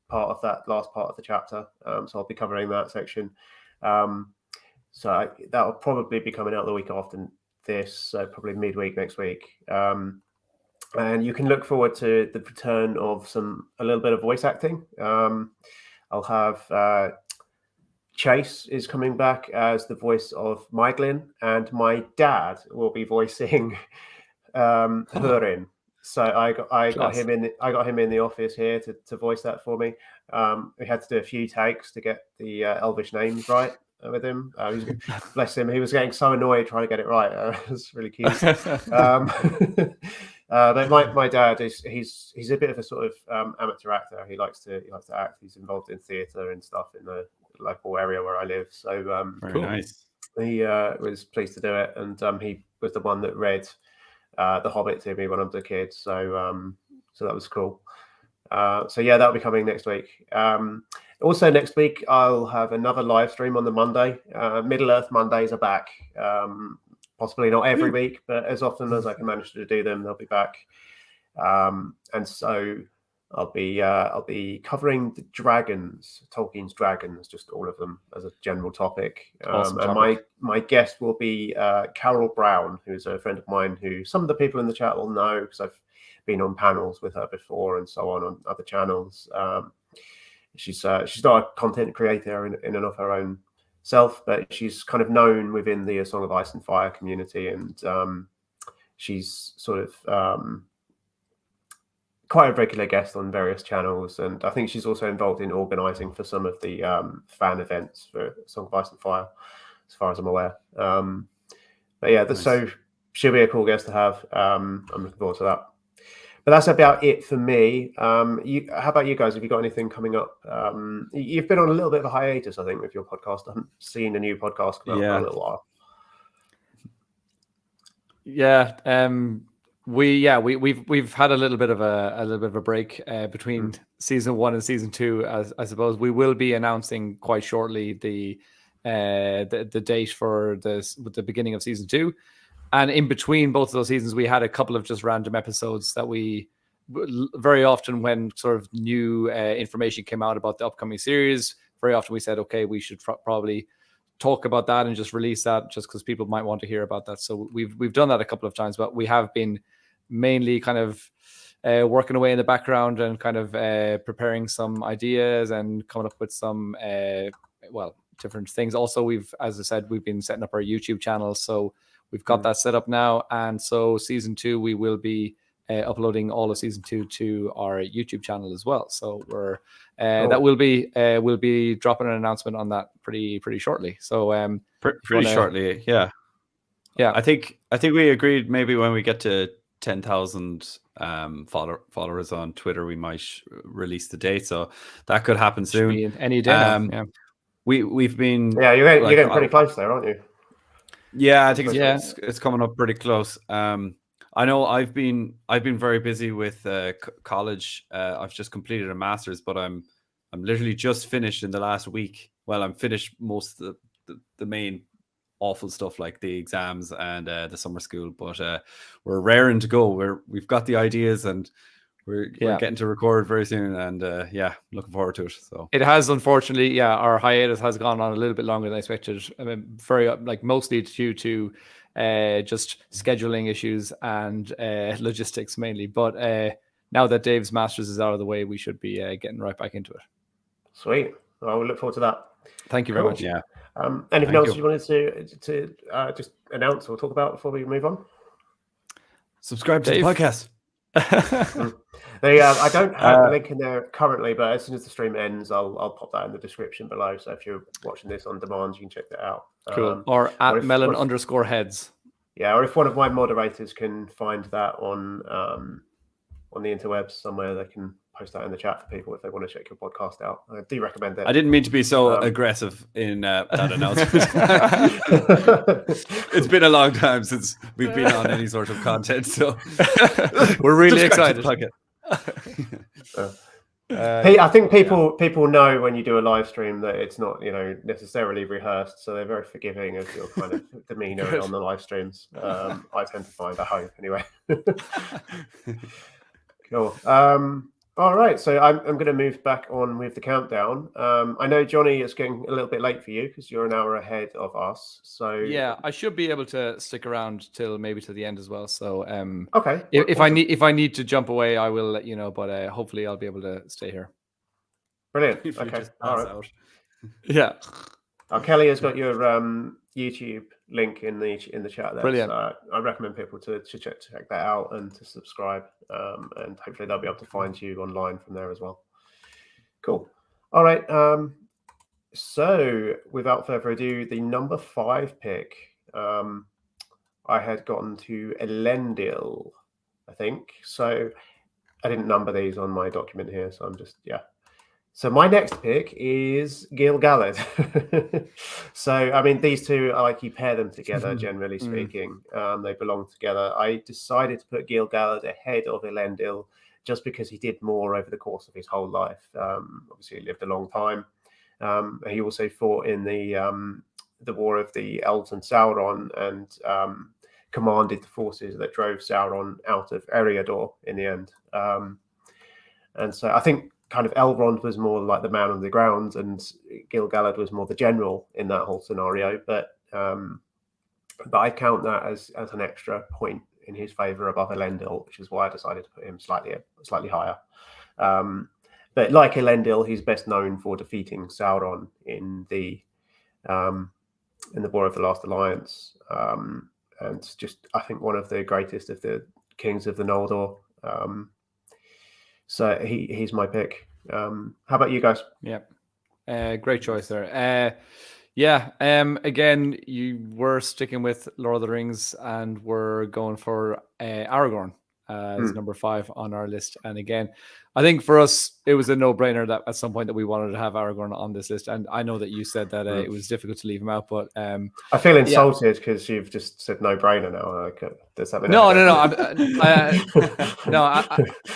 Speaker 1: part of that last part of the chapter. So I'll be covering that section. So that'll probably be coming out the week after this, so probably midweek next week. And you can look forward to the return of a little bit of voice acting. I'll have Chase is coming back as the voice of Maeglin, and my dad will be voicing Turin. So I got him in the office here to voice that for me. We had to do a few takes to get the Elvish names right with him. Bless him, he was getting so annoyed trying to get it right. It was really cute. But my dad he's a bit of a sort of amateur actor. He likes to act. He's involved in theatre and stuff in the local area where I live. So
Speaker 3: very nice.
Speaker 1: He was pleased to do it, and he was the one that read The Hobbit to me when I was a kid. So so that was cool. So yeah, that'll be coming next week. Also next week I'll have another live stream on the Monday. Middle Earth Mondays are back. Possibly not every week, but as often as I can manage to do them, they'll be back. And so I'll be covering the dragons, Tolkien's dragons, just all of them as a general topic.
Speaker 3: Awesome
Speaker 1: and
Speaker 3: topic.
Speaker 1: my guest will be Carol Brown, who's a friend of mine who some of the people in the chat will know because I've been on panels with her before and so on other channels. She's not a content creator in and of her own self, but she's kind of known within the Song of Ice and Fire community, and she's sort of quite a regular guest on various channels, and I think she's also involved in organising for some of the fan events for Song of Ice and Fire, as far as I'm aware. But yeah,
Speaker 3: Nice.
Speaker 1: so she'll be a cool guest to have. I'm looking forward to that. But that's about it for me. How about you guys? Have you got anything coming up? You've been on a little bit of a hiatus, I think, with your podcast. I haven't seen a new podcast come out for a little while.
Speaker 2: Yeah, we've had a little bit of a break between season 1 and season 2. As I suppose we will be announcing quite shortly the date for the beginning of season 2. And in between both of those seasons, we had a couple of just random episodes that we very often, when sort of new information came out about the upcoming series, very often we said, okay, we should probably talk about that and just release that just because people might want to hear about that. So we've done that a couple of times, but we have been mainly kind of working away in the background and kind of preparing some ideas and coming up with some, different things. Also, as I said, we've been setting up our YouTube channel. So we've got that set up now, and so season 2 we will be uploading all of season 2 to our YouTube channel as well. So we're that will be we'll be dropping an announcement on that pretty shortly. So
Speaker 3: pretty shortly, yeah. I think we agreed maybe when we get to 10,000 followers on Twitter, we might release the date. So that could happen soon.
Speaker 2: Any day. Yeah.
Speaker 3: We've been
Speaker 1: you're getting pretty close there, aren't you?
Speaker 3: Yeah, I think it's coming up pretty close. I know I've been very busy with college. I've just completed a master's, but I'm literally just finished in the last week. Well, I'm finished most of the main awful stuff like the exams and the summer school, but we're raring to go. We've got the ideas and we're getting to record very soon, and looking forward to it. So
Speaker 2: it has, unfortunately, our hiatus has gone on a little bit longer than I expected. I mean, mostly due to just scheduling issues and logistics mainly. But now that Dave's masters is out of the way, we should be getting right back into it.
Speaker 1: Sweet. Well, we'll look forward to that.
Speaker 2: Thank you very much.
Speaker 3: Yeah.
Speaker 1: Anything else you wanted to just announce or talk about before we move on?
Speaker 3: Subscribe to the podcast.
Speaker 1: I don't have a link in there currently, but as soon as the stream ends, I'll pop that in the description below. So if you're watching this on demand, you can check that out.
Speaker 2: Cool. Or at melon_heads.
Speaker 1: Yeah, or if one of my moderators can find that on the interwebs somewhere, they can post that in the chat for people if they want to check your podcast out. I do recommend it.
Speaker 3: I didn't mean to be so aggressive in that announcement. It's been a long time since we've been on any sort of content, so
Speaker 2: we're really excited.
Speaker 1: I think people know when you do a live stream that it's not necessarily rehearsed, so they're very forgiving of your kind of demeanor on the live streams. I tend to find, I hope anyway. Cool. All right, so I'm going to move back on with the countdown. I know, Johnny, it's getting a little bit late for you because you're an hour ahead of us. So
Speaker 2: yeah, I should be able to stick around till the end as well. So
Speaker 1: okay,
Speaker 2: if I need to jump away, I will let you know. But hopefully, I'll be able to stay here.
Speaker 1: Brilliant. Okay, all right.
Speaker 3: Out.
Speaker 2: Yeah.
Speaker 1: Kelly has got your YouTube link in the chat there.
Speaker 2: Brilliant.
Speaker 1: So I recommend people to check that out and to subscribe, and hopefully they'll be able to find you online from there as well. Cool. All right. So without further ado, the number 5 pick, I had gotten to Elendil, I think. So I didn't number these on my document here, so I'm just So my next pick is Gil Gallard. So, I mean, these two, you pair them together, generally speaking. They belong together. I decided to put Gil Gallard ahead of Elendil just because he did more over the course of his whole life. Obviously, he lived a long time. He also fought in the War of the Elves and Sauron, and commanded the forces that drove Sauron out of Eriador in the end. And so I think kind of Elrond was more like the man on the ground, and Gil Gallard was more the general in that whole scenario. But I count that as an extra point in his favour above Elendil, which is why I decided to put him slightly higher. But like Elendil, he's best known for defeating Sauron in the War of the Last Alliance, and just I think one of the greatest of the kings of the Noldor. So he's my pick. How about you guys?
Speaker 2: Yeah, great choice there. Again, you were sticking with Lord of the Rings, and we're going for Aragorn as number 5 on our list. And again, I think for us, it was a no-brainer that at some point that we wanted to have Aragorn on this list. And I know that you said that it was difficult to leave him out, but
Speaker 1: I feel insulted because you've just said no-brainer now. Does that mean
Speaker 2: no.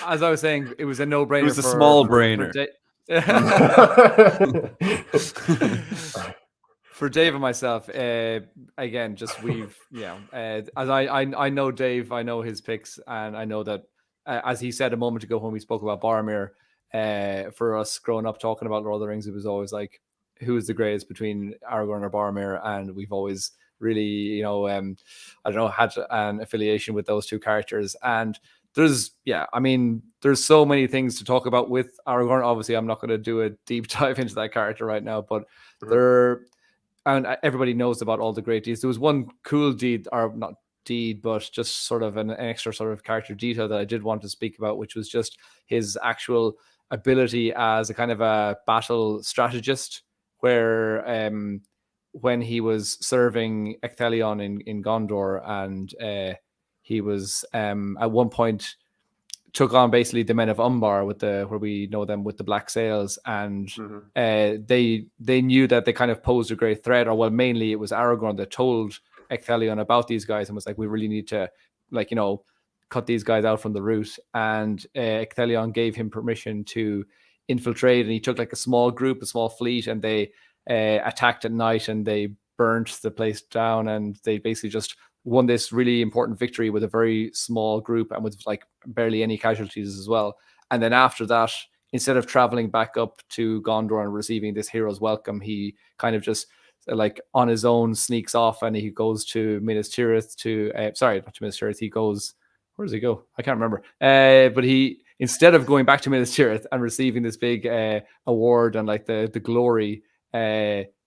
Speaker 2: As I was saying, it was a no-brainer.
Speaker 3: It was a small brainer.
Speaker 2: For Dave and myself, again, just as I know Dave, I know his picks, and I know that as he said a moment ago when we spoke about Boromir, for us growing up talking about Lord of the Rings, it was always like, who is the greatest between Aragorn or Boromir? And we've always really, had an affiliation with those two characters. And there's so many things to talk about with Aragorn. Obviously, I'm not going to do a deep dive into that character right now, but and everybody knows about all the great deeds. There was one cool deed, or not deed, but just sort of an extra sort of character detail that I did want to speak about, which was just his actual ability as a kind of a battle strategist, where when he was serving Ecthelion in Gondor, and he was at one point took on basically the men of Umbar where we know them with the black sails, and they knew that they kind of posed a great threat, or mainly it was Aragorn that told Ecthelion about these guys and was like, we really need to cut these guys out from the root. And Ecthelion gave him permission to infiltrate, and he took a small group, a small fleet, and they attacked at night, and they burnt the place down, and they basically just won this really important victory with a very small group and with barely any casualties as well. And then after that, instead of traveling back up to Gondor and receiving this hero's welcome, he kind of just on his own sneaks off, and he goes to Minas Tirith not to Minas Tirith. He goes, where does he go? I can't remember. But he, instead of going back to Minas Tirith and receiving this big award and the glory,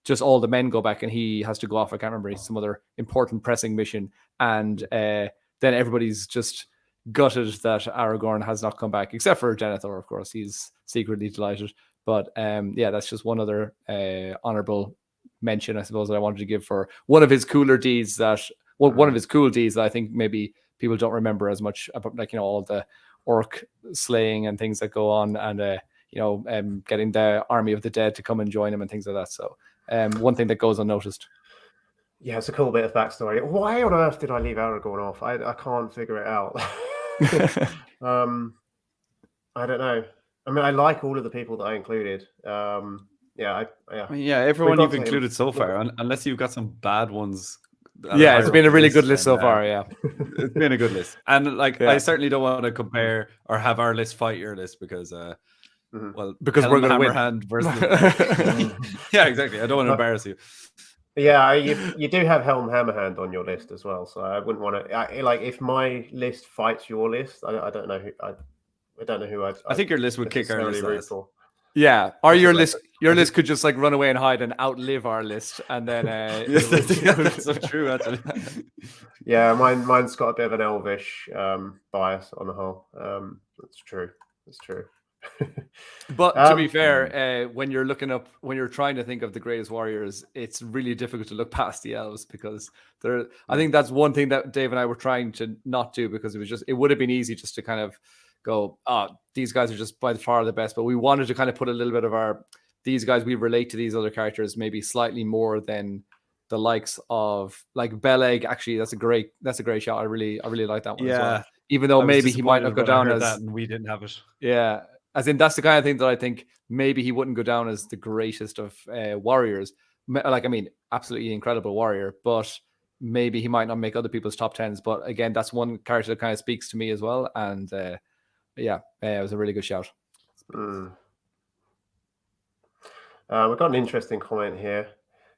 Speaker 2: just all the men go back, and he has to go off. I can't remember, some other important pressing mission. And then everybody's just gutted that Aragorn has not come back, except for Denethor, of course. He's secretly delighted. But that's just one other honorable mention, I suppose, that I wanted to give for one of his cooler deeds one of his cool deeds that I think maybe people don't remember as much about, all the orc slaying and things that go on, and getting the army of the dead to come and join him and things like that. So one thing that goes unnoticed.
Speaker 1: Yeah, it's a cool bit of backstory. Why on earth did I leave Aragorn off? I can't figure it out. I don't know. I mean, I like all of the people that I included. Everyone
Speaker 3: you've included so far, unless you've got some bad ones.
Speaker 2: Yeah, it's been a really good list so far. Yeah,
Speaker 3: it's been a good list, and I certainly don't want to compare or have our list fight your list because
Speaker 2: because we're going to win.
Speaker 3: Yeah, exactly. I don't want to embarrass you.
Speaker 1: Yeah, you do have Helm Hammerhand on your list as well, so I wouldn't want to. If my list fights your list, I don't know who. I don't know who I'd.
Speaker 3: I think your list would kick our list.
Speaker 2: Yeah, or your list could just like run away and hide and outlive our list, and then
Speaker 3: that's so true actually.
Speaker 1: Yeah, mine's got a bit of an elvish bias on the whole. That's true.
Speaker 2: But to be fair, when you're trying to think of the greatest warriors, it's really difficult to look past the elves because I think that's one thing that Dave and I were trying to not do, because it would have been easy just to kind of go, these guys are just by far the best. But we wanted to kind of put a little bit of these guys, we relate to these other characters maybe slightly more than the likes of like Bellick. Actually, that's a great shot. I really like that one as well. Even though maybe he might not go down as
Speaker 3: that and we didn't have it.
Speaker 2: Yeah. As in, that's the kind of thing that I think maybe he wouldn't go down as the greatest of warriors. Like, I mean, absolutely incredible warrior, but maybe he might not make other people's top 10s. But again, that's one character that kind of speaks to me as well. And it was a really good shout.
Speaker 1: We've got an interesting comment here.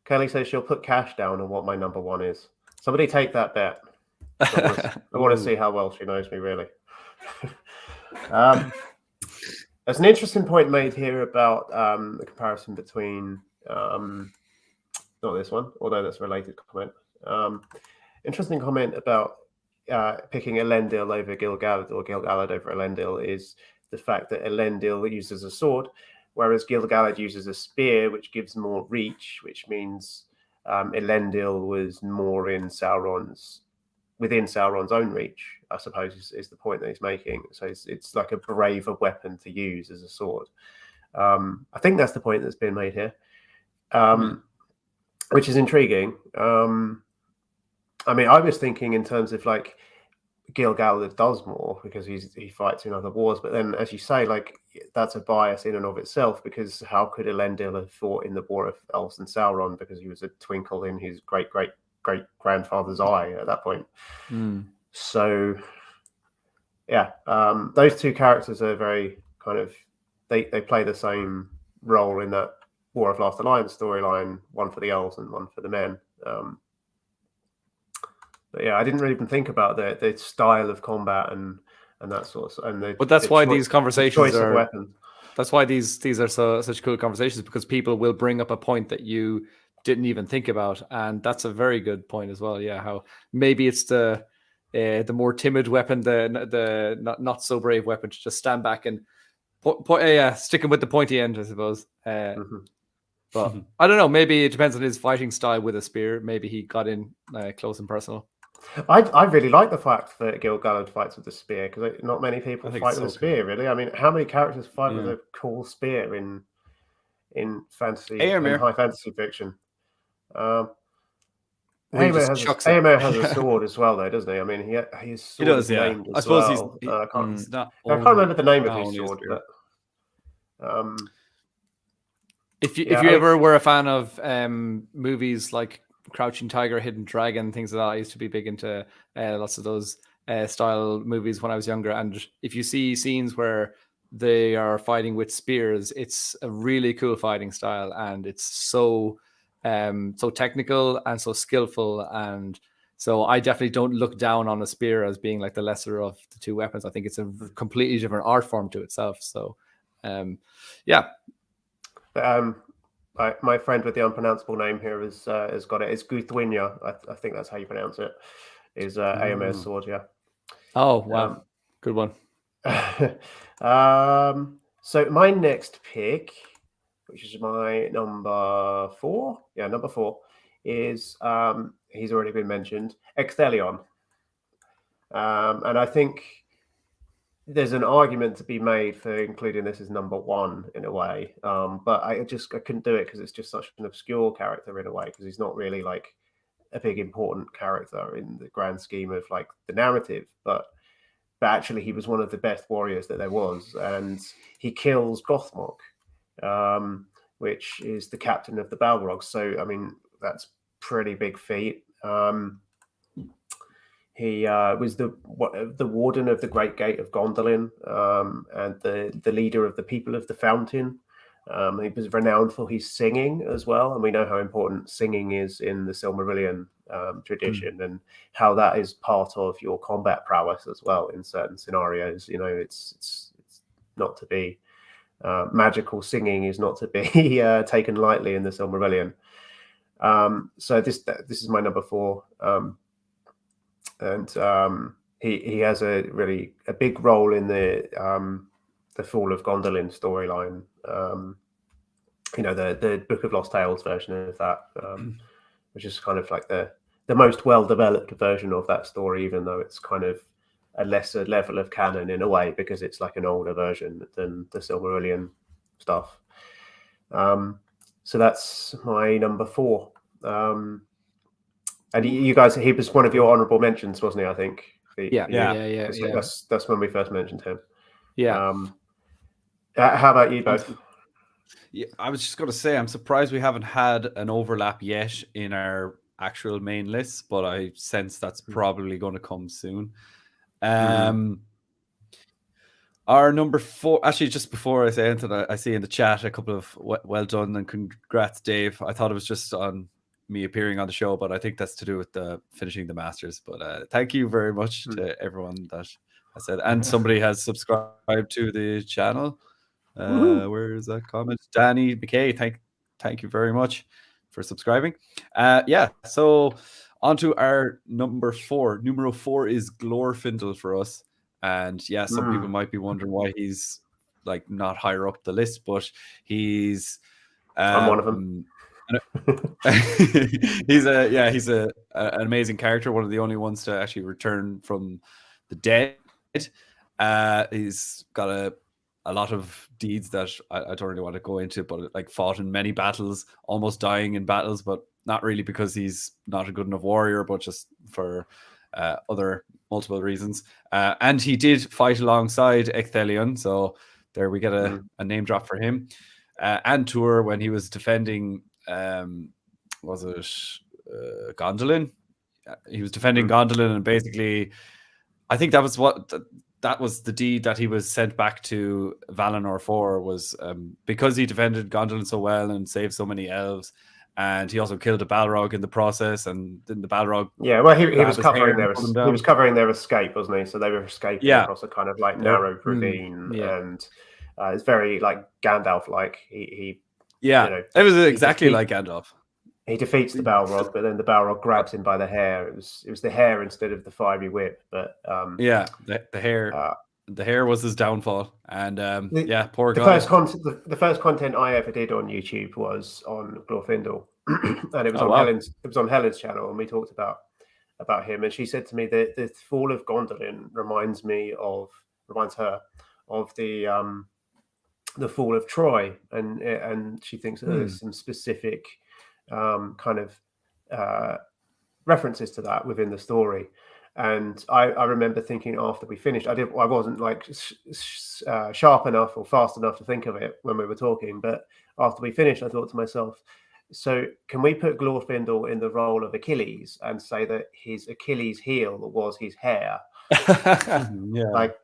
Speaker 1: Kelly says she'll put cash down on what my number one is. Somebody take that bet. I want to see how well she knows me, really. There's an interesting point made here about the comparison between, not this one, although that's a related comment. Interesting comment about picking Elendil over Gil Gallard, or Gil Gallard over Elendil, is the fact that Elendil uses a sword, whereas Gil Gallard uses a spear, which gives more reach, which means Elendil was more within Sauron's own reach, I suppose, is the point that he's making. So it's like a braver weapon to use as a sword. I think that's the point that's been made here, which is intriguing. I mean, I was thinking in terms of like Gil Gallard does more because he fights in other wars, but then, as you say, like that's a bias in and of itself, because how could Elendil have fought in the War of Elves and Sauron, because he was a twinkle in his great grandfather's eye at that point. So yeah, those two characters are very kind of they play the same role in that War of Last Alliance storyline, one for the elves and one for the men. But yeah, I didn't really even think about the style of combat and that sort of.
Speaker 2: But that's why these conversations
Speaker 1: are.
Speaker 2: Weapons. That's why these are such cool conversations, because people will bring up a point that you didn't even think about, and that's a very good point as well. Yeah, how maybe it's the more timid weapon, the not so brave weapon, to just stand back and sticking with the pointy end, I suppose. But I don't know. Maybe it depends on his fighting style with a spear. Maybe he got in close and personal.
Speaker 1: I really like the fact that Gil Gallard fights with a spear, because not many people fight with a spear, really. I mean, how many characters fight with a cool spear in fantasy and high fantasy fiction? Emerhil has a sword as well, though, doesn't he? I mean, his sword is named as well. I can't remember the name of his sword, but
Speaker 2: if you ever were a fan of movies like Crouching Tiger, Hidden Dragon, things like that, I used to be big into lots of those style movies when I was younger. And if you see scenes where they are fighting with spears, it's a really cool fighting style, and it's so technical and so skillful. And so I definitely don't look down on a spear as being like the lesser of the two weapons. I think it's a completely different art form to itself. So
Speaker 1: my friend with the unpronounceable name here has got it. It's Guthwinya. I think that's how you pronounce it. Is Eomer's sword? Yeah.
Speaker 2: Oh wow, good one.
Speaker 1: So my next pick, which is my number 4. Yeah, number 4 is he's already been mentioned, Ecthelion. And I think there's an argument to be made for including this as number 1 in a way, but I couldn't do it because it's just such an obscure character in a way, because he's not really like a big important character in the grand scheme of like the narrative, but actually he was one of the best warriors that there was, and he kills Gothmog, which is the captain of the Balrogs. So I mean, that's pretty big feat. He was the warden of the Great Gate of Gondolin, and the leader of the people of the Fountain. He was renowned for his singing as well, and we know how important singing is in the Silmarillion tradition, and how that is part of your combat prowess as well in certain scenarios. You know, it's not to be magical singing is not to be taken lightly in the Silmarillion. So this is my number 4, and he has a big role in the Fall of Gondolin storyline. The Book of Lost Tales version of that, which is kind of like the most well-developed version of that story, even though it's kind of a lesser level of canon in a way, because it's like an older version than the Silmarillion stuff. So that's my number 4. And you guys, he was one of your honorable mentions, wasn't he? I think.
Speaker 2: Yeah.
Speaker 1: That's when we first mentioned him.
Speaker 2: Yeah.
Speaker 1: How about you both?
Speaker 3: Yeah, I was just going to say, I'm surprised we haven't had an overlap yet in our actual main list, but I sense that's probably going to come soon. Our number 4, actually, just before I say anything, I see in the chat a couple of well done and congrats, Dave. I thought it was just on me appearing on the show, but I think that's to do with finishing the Masters. But thank you very much to everyone that I said. And somebody has subscribed to the channel. Where is that comment? Danny McKay, thank you very much for subscribing. So on to our number 4. Numero 4 is Glorfindle for us. And some people might be wondering why he's like not higher up the list, but he's
Speaker 1: I'm one of them.
Speaker 3: He's an amazing character, one of the only ones to actually return from the dead. He's got a lot of deeds that I don't really want to go into, but like fought in many battles, almost dying in battles, but not really because he's not a good enough warrior, but just for other multiple reasons. And he did fight alongside Ecthelion, so there we get a name drop for him. And Tour when he was defending, was it Gondolin? He was defending Gondolin, and basically, I think that was the deed that he was sent back to Valinor for, was because he defended Gondolin so well and saved so many elves, and he also killed a Balrog in the process, and then the Balrog.
Speaker 1: Yeah, well, he was covering their escape, wasn't he? So they were escaping across a kind of like narrow ravine, and it's very like Gandalf-like. It
Speaker 3: was exactly like Gandalf.
Speaker 1: He defeats the Balrog, but then the Balrog grabs him by the hair. It was the hair instead of the fiery whip. But
Speaker 3: the hair. The hair was his downfall, and poor
Speaker 1: guy. The first content I ever did on YouTube was on Glorfindle, and it was on Helen's channel, and we talked about him. And she said to me that the Fall of Gondolin reminds her of the Fall of Troy, and she thinks that there's some specific kind of references to that within the story. And I remember thinking after we finished, I wasn't like sharp enough or fast enough to think of it when we were talking, but after we finished, I thought to myself, so can we put Glorfindle in the role of Achilles and say that his Achilles heel was his hair? Like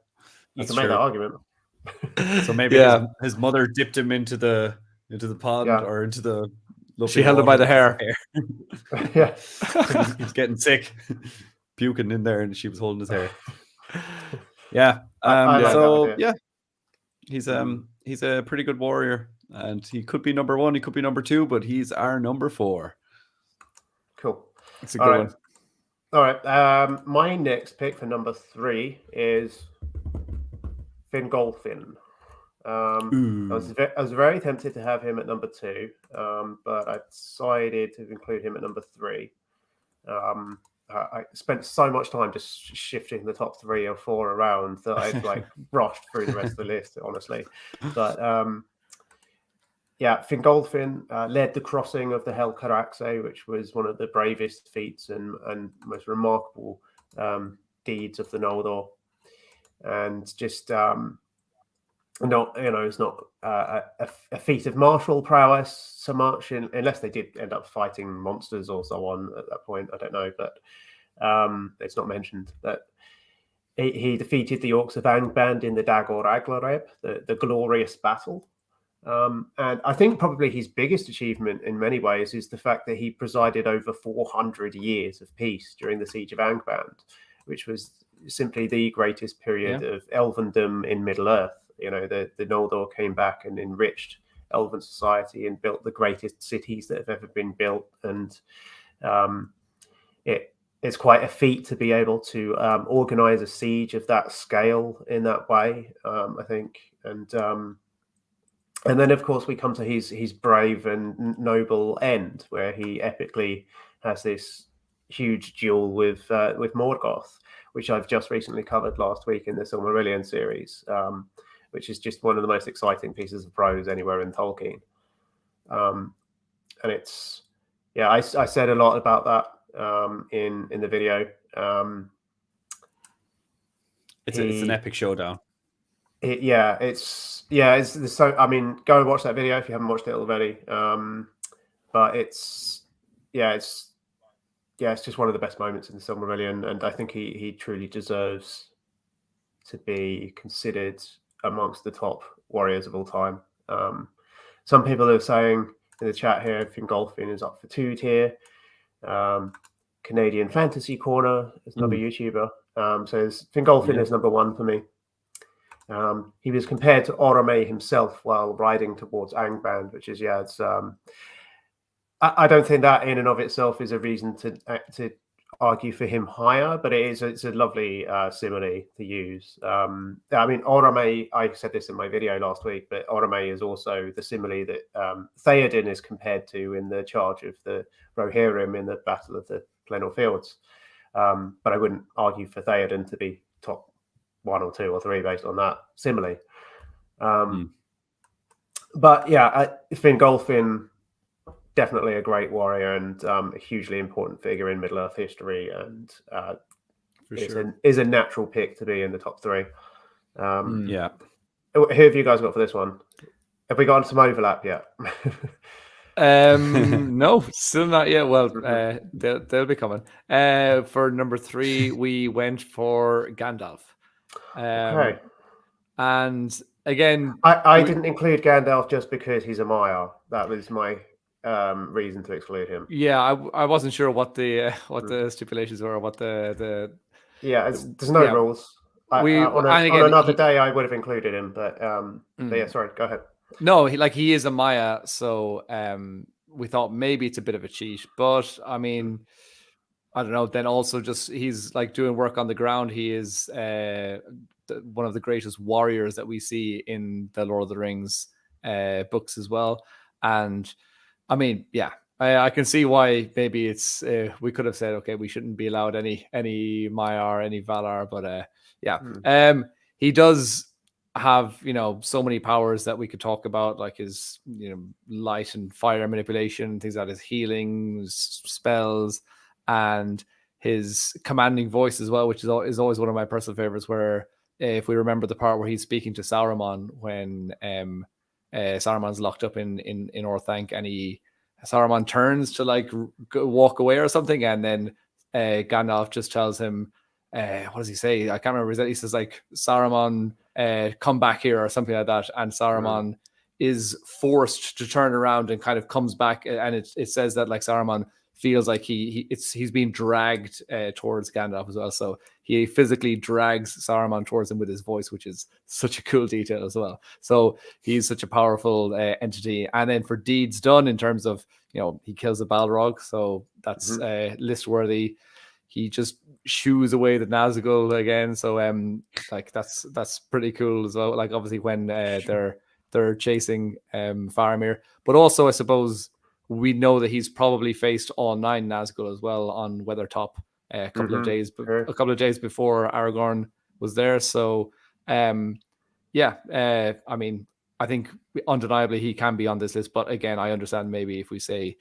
Speaker 1: you can make that argument.
Speaker 3: So maybe his mother dipped him into the pond or into the.
Speaker 2: She held him by the hair.
Speaker 3: He's getting sick, puking in there, and she was holding his hair. He's a pretty good warrior, and he could be number 1, he could be number 2, but he's our number 4.
Speaker 1: Cool.
Speaker 2: It's a good one.
Speaker 1: All right. My next pick for number 3 is Fingolfin. I was very tempted to have him at number 2, but I decided to include him at number 3. I spent so much time just shifting the top 3 or 4 around that I'd like rushed through the rest of the list, honestly. But Fingolfin led the crossing of the Helcaraxe, which was one of the bravest feats and most remarkable deeds of the Noldor, and just. It's not a feat of martial prowess so much, unless they did end up fighting monsters or so on at that point. I don't know, but it's not mentioned. That he defeated the orcs of Angband in the Dagor Aglareb, the glorious battle. And I think probably his biggest achievement in many ways is the fact that he presided over 400 years of peace during the Siege of Angband, which was simply the greatest period of elvendom in Middle-earth. You know, the Noldor came back and enriched Elven society and built the greatest cities that have ever been built, and it's quite a feat to be able to organize a siege of that scale in that way, I think. And then, of course, we come to his brave and noble end, where he epically has this huge duel with Morgoth, which I've just recently covered last week in the Silmarillion series, which is just one of the most exciting pieces of prose anywhere in Tolkien. And it's, yeah, I said a lot about that in the video.
Speaker 3: It's an epic showdown.
Speaker 1: It's so. I mean, go and watch that video if you haven't watched it already. But it's just one of the best moments in the Silmarillion, and I think he truly deserves to be considered amongst the top warriors of all time. Some people are saying in the chat here, Fingolfin is up for 2 tier. Canadian Fantasy Corner is another YouTuber. Says Fingolfin is number 1 for me. He was compared to Orome himself while riding towards Angband, which is it's. I don't think that in and of itself is a reason to argue for him higher, but it's a lovely simile to use. I mean, Orome, I said this in my video last week, but Orome is also the simile that Theoden is compared to in the charge of the Rohirrim in the Battle of the Pelennor Fields. But I wouldn't argue for Theoden to be top 1 or 2 or 3 based on that simile. But yeah, Fingolfin, definitely a great warrior and a hugely important figure in Middle Earth history, and is a natural pick to be in the top 3.
Speaker 3: Yeah.
Speaker 1: Who have you guys got for this one? Have we gotten some overlap yet?
Speaker 2: No, still not yet. Well, they'll be coming. For number 3, we went for Gandalf.
Speaker 1: Okay.
Speaker 2: And again,
Speaker 1: I didn't include Gandalf just because he's a Maiar. That was my reason to exclude him.
Speaker 2: Yeah, I wasn't sure what the stipulations were, or what the
Speaker 1: there's no rules. On another day I would have included him, but yeah, sorry, go ahead.
Speaker 2: No, he is a Maya, so we thought maybe it's a bit of a cheat, but I mean, I don't know. Then also, just he's like doing work on the ground. He is one of the greatest warriors that we see in the Lord of the Rings books as well. And I mean, yeah, I can see why maybe it's we could have said, okay, we shouldn't be allowed any Maiar, any Valar, but he does have, so many powers that we could talk about, like his, light and fire manipulation, things like his healing, his spells, and his commanding voice as well, which is always one of my personal favorites, where if we remember the part where he's speaking to Sauron when Saruman's locked up in Orthanc, and Saruman turns to walk away or something, and then Gandalf just tells him, what does he say? I can't remember. He says Saruman, come back here, or something like that, and Saruman is forced to turn around and kind of comes back, and it says that Saruman feels like he's being dragged towards Gandalf as well. So he physically drags Saruman towards him with his voice, which is such a cool detail as well. So he's such a powerful entity. And then for deeds done, in terms of, he kills a Balrog, so that's list worthy. He just shoos away the Nazgul again. So that's pretty cool as well. Obviously when they're chasing Faramir, but also I suppose we know that he's probably faced all 9 Nazgul as well on Weathertop a couple of days before Aragorn was there. So I mean, I think undeniably he can be on this list, but again, I understand maybe if we say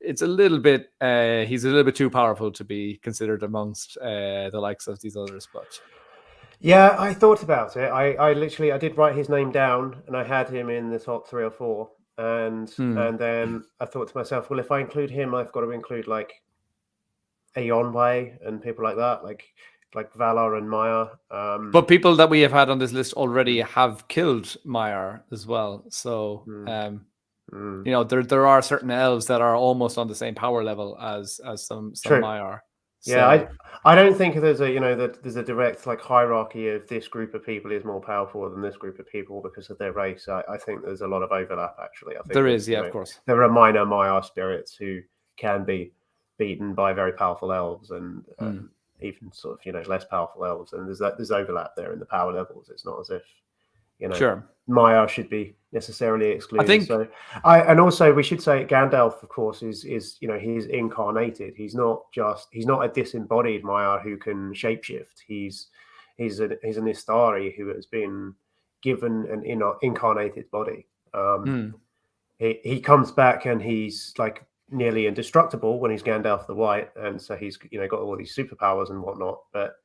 Speaker 2: it's a little bit he's a little bit too powerful to be considered amongst the likes of these others. But
Speaker 1: yeah, I thought about it. I did write his name down, and I had him in the top 3 or 4. And then I thought to myself, well, if I include him, I've got to include Eonwë and people like that, like Valar and Maiar.
Speaker 2: But people that we have had on this list already have killed Maiar as well. So there are certain elves that are almost on the same power level as some Maiar.
Speaker 1: Yeah, I don't think there's there's a direct like hierarchy of this group of people is more powerful than this group of people because of their race. I think there's a lot of overlap actually. I think
Speaker 2: there is, of course.
Speaker 1: There are minor Maiar spirits who can be beaten by very powerful elves and even sort of less powerful elves, and there's overlap there in the power levels. It's not as if
Speaker 2: sure.
Speaker 1: Maiar should be necessarily excluded.
Speaker 2: I think
Speaker 1: and also we should say Gandalf, of course, is he's incarnated. He's not a disembodied Maiar who can shapeshift. He's an Istari who has been given an incarnated body. He comes back and he's like nearly indestructible when he's Gandalf the White, and so he's got all these superpowers and whatnot, but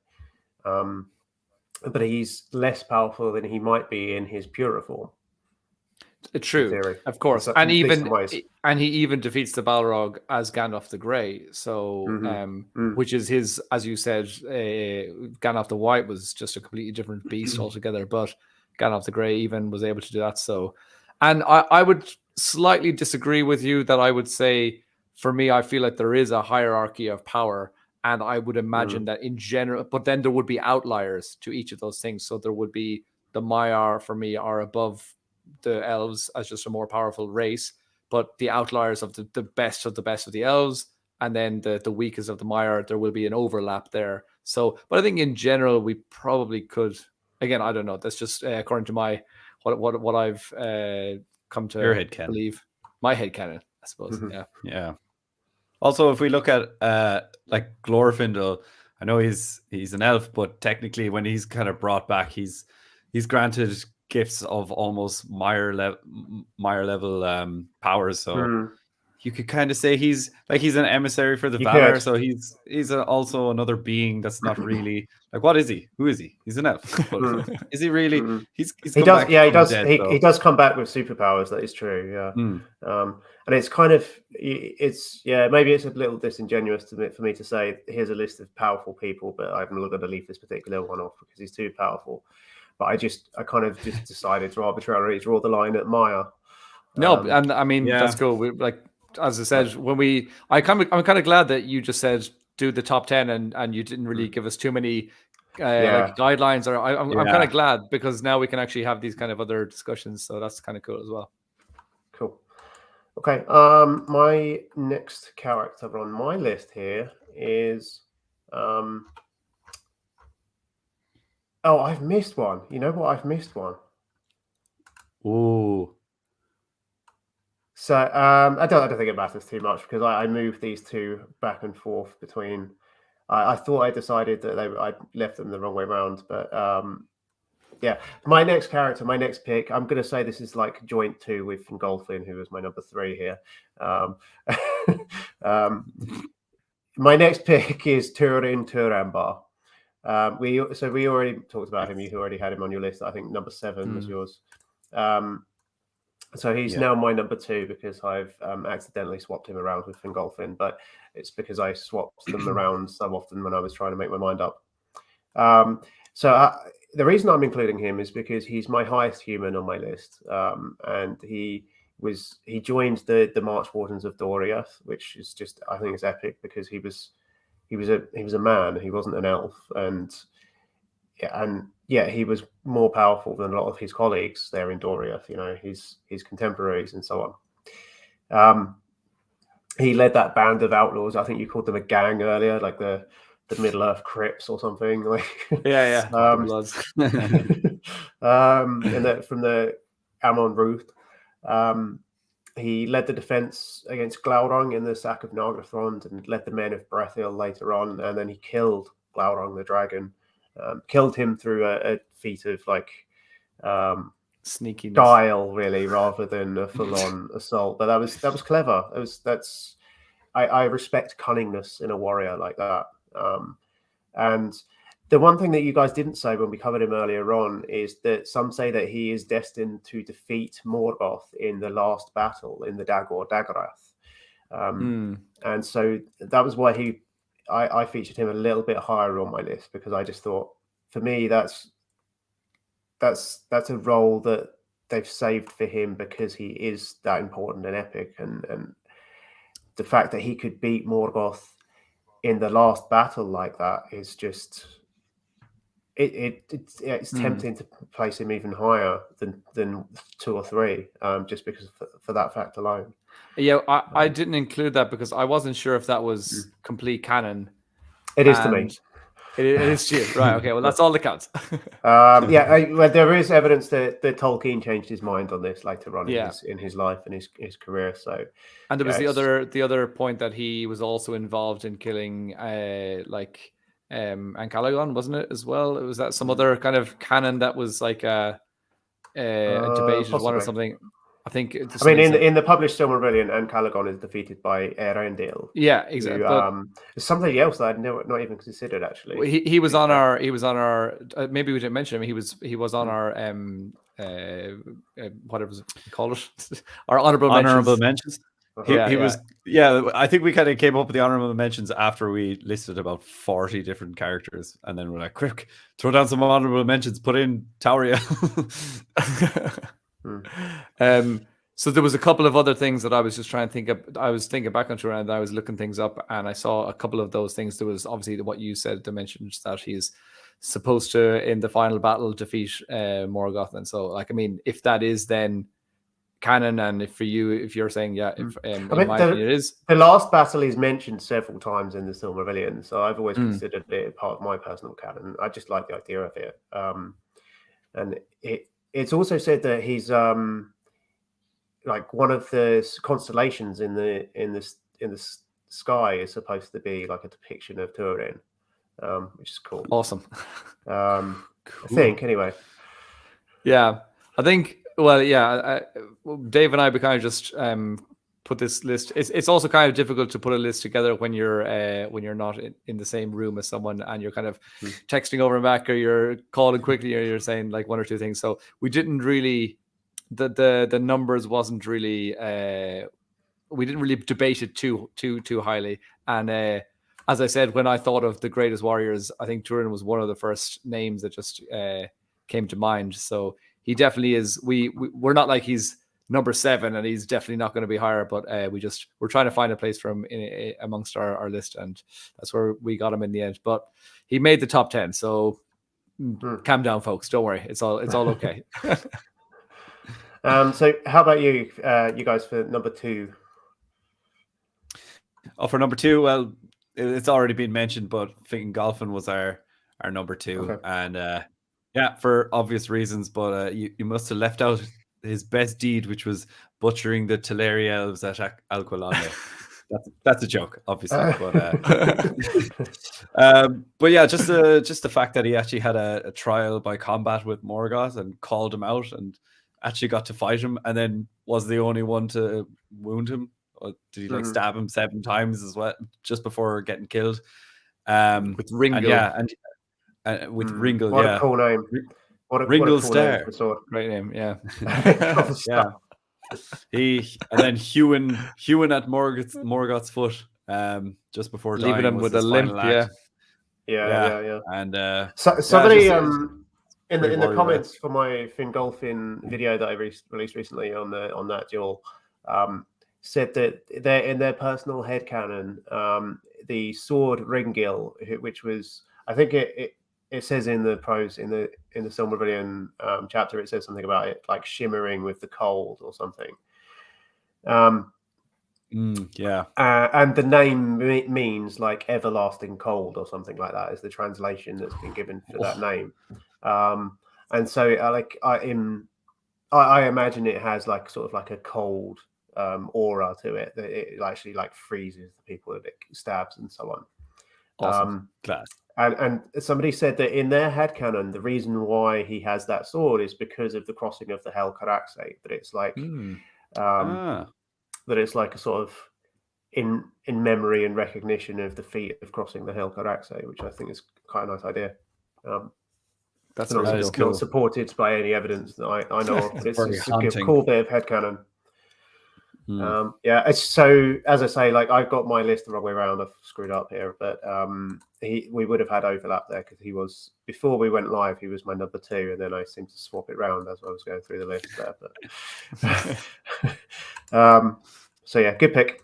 Speaker 1: he's less powerful than he might be in his purer form.
Speaker 2: True, of course, and he even defeats the Balrog as Gandalf the Grey. So, which is his, as you said, Gandalf the White was just a completely different beast altogether. But Gandalf the Grey even was able to do that. So, and I would slightly disagree with you that I would say, for me, I feel like there is a hierarchy of power. And I would imagine that in general, but then there would be outliers to each of those things. So there would be the Maiar, for me, are above the elves as just a more powerful race, but the outliers of the best of the elves, and then the weakest of the Maiar, there will be an overlap there. So, but I think in general, we probably could, again, I don't know. That's just according to my, what I've come to believe. My headcanon, I suppose.
Speaker 3: Yeah. Also, if we look at like Glorfindle, I know he's an elf, but technically when he's kind of brought back, he's granted gifts of almost Maiar level powers. So you could kind of say he's an emissary for the Valar. So he's also another being that's not really like, what is he? Who is he? He's an elf. But is he really? He
Speaker 1: does come back with superpowers. That is true. Yeah. And it's kind of maybe it's a little disingenuous for me to say here's a list of powerful people, but I'm not going to leave this particular one off because he's too powerful. But I kind of just decided to arbitrarily draw the line at Maiar.
Speaker 2: No, and I mean that's cool. We, like as I said, I'm kind of glad that you just said do the top 10 and you didn't really give us too many like guidelines. Or I'm kind of glad because now we can actually have these kind of other discussions. So that's kind of cool as well.
Speaker 1: Cool. Okay. My next character on my list here is oh, I've missed one. You know what? I've missed one.
Speaker 3: Ooh.
Speaker 1: So I don't think it matters too much because I moved these two back and forth between. I thought I decided that I left them the wrong way around, but yeah. My next pick. I'm going to say this is like joint 2 with Fingolfin, who was my number 3 here. My next pick is Turin Turanbar. We already talked about him. You already had him on your list. I think number 7 was yours. So he's now my number 2 because I've accidentally swapped him around with Fingolfin, but it's because I swapped them around so often when I was trying to make my mind up. The reason I'm including him is because he's my highest human on my list, and he joined the March Wardens of Doriath, which is just, I think, it's epic because he was a man. He wasn't an elf, and he was more powerful than a lot of his colleagues there in Doriath. His contemporaries and so on. He led that band of outlaws. I think you called them a gang earlier, like the Middle Earth Crips or something. Like and from the Amon Ruth. He led the defense against Glaurung in the sack of Nargothrond and led the men of Brethil later on, and then he killed Glaurung the dragon. Killed him through a feat of like
Speaker 2: sneakiness,
Speaker 1: guile, really, rather than a full-on assault. But that was clever. I respect cunningness in a warrior like that. And the one thing that you guys didn't say when we covered him earlier on is that some say that he is destined to defeat Morgoth in the last battle in the Dagor Dagarath. And so that was why I featured him a little bit higher on my list, because I just thought, for me, that's a role that they've saved for him because he is that important and epic, and the fact that he could beat Morgoth in the last battle like that is just it's tempting to place him even higher than 2 or 3, just because for that fact alone.
Speaker 2: Yeah, I didn't include that because I wasn't sure if that was complete canon.
Speaker 1: It is to me.
Speaker 2: It is to you, right? Okay, well that's all that counts.
Speaker 1: Well, there is evidence that Tolkien changed his mind on this later on in his life and his career. So,
Speaker 2: and there was the other point that he was also involved in killing Ancalagon, wasn't it, as well? It was that some other kind of canon that was like a debated
Speaker 1: possibly.
Speaker 2: one or something. I think.
Speaker 1: I mean, in the published Silmarillion, Ancalagon is defeated by Elendil.
Speaker 2: Yeah, exactly.
Speaker 1: There's something else that I'd not even considered actually.
Speaker 2: He was on our maybe we didn't mention him. He was on our whatever was it called it, our honorable mentions.
Speaker 3: He was. I think we kind of came up with the honorable mentions after we listed about 40 different characters, and then we're like, quick, throw down some honorable mentions, put in Tauriel.
Speaker 2: So there was a couple of other things that I was just trying to think of. I was thinking back on Turin and I was looking things up, and I saw a couple of those things. There was obviously what you said, dimensions, that he's supposed to, in the final battle, defeat Morgoth. And so, like, I mean, if that is then canon, and if you're saying, in my opinion, it is.
Speaker 1: The last battle is mentioned several times in the Silmarillion, so I've always considered it part of my personal canon. I just like the idea of it. And it's also said that he's like one of the constellations in the sky is supposed to be like a depiction of Turin, which is cool.
Speaker 2: Awesome.
Speaker 1: Cool. I think anyway. Yeah,
Speaker 2: I think. Well, Dave and I kind of just put this list. It's also kind of difficult to put a list together when you're not in the same room as someone and you're kind of texting over and back, or you're calling quickly, or you're saying like one or two things. So we didn't really the numbers wasn't really we didn't really debate it too highly. And as I said, when I thought of the greatest warriors, I think Turin was one of the first names that just came to mind. So he definitely is. We're not like he's number 7 and he's definitely not going to be higher, but we're trying to find a place for him amongst our list, and that's where we got him in the end. But he made the top 10, so calm down, folks. Don't worry, it's all okay.
Speaker 1: So how about you guys for number 2?
Speaker 3: Oh, for number 2, well, it's already been mentioned, but Fingon was our number 2, okay. And for obvious reasons, but you must have left out his best deed, which was butchering the Teleri elves at Alqualanda. That's a joke, obviously, but yeah, just the fact that he actually had a trial by combat with Morgoth and called him out and actually got to fight him, and then was the only one to wound him. Or did he stab him 7 times as well, just before getting killed?
Speaker 2: With Ringel,
Speaker 3: and with Ringel,
Speaker 1: what a cool name! What a
Speaker 3: Ringel
Speaker 1: cool
Speaker 3: Star,
Speaker 1: name.
Speaker 2: Great name, yeah.
Speaker 3: Yeah. And then hewing at Morgoth's foot, just before
Speaker 2: leaving
Speaker 3: dying,
Speaker 2: him with a limp.
Speaker 1: Yeah.
Speaker 3: And
Speaker 1: somebody in the comments for my Fingolfin video that I released recently on that duel, said that they're in their personal headcanon, the sword Ringil, which was, I think it says in the prose in the Silmarillion chapter, it says something about it like shimmering with the cold or something. And the name means like everlasting cold or something like that is the translation that's been given for that name. And so I imagine it has like sort of like a cold aura to it, that it actually like freezes the people that it stabs and so on.
Speaker 3: Awesome. Class.
Speaker 1: And somebody said that in their headcanon, the reason why he has that sword is because of the crossing of the Hel Caraxes, that it's like that it's like a sort of in memory and recognition of the feat of crossing the Hel Caraxes, which I think is quite a nice idea.
Speaker 2: That's
Speaker 1: not supported by any evidence that I know of, but it's a cool bit of headcanon. It's so, as I say, like I've got my list the wrong way around. I've screwed up here, but we would have had overlap there because he was, before we went live, he was my number 2, and then I seemed to swap it around as I was going through the list there. But so yeah, good pick.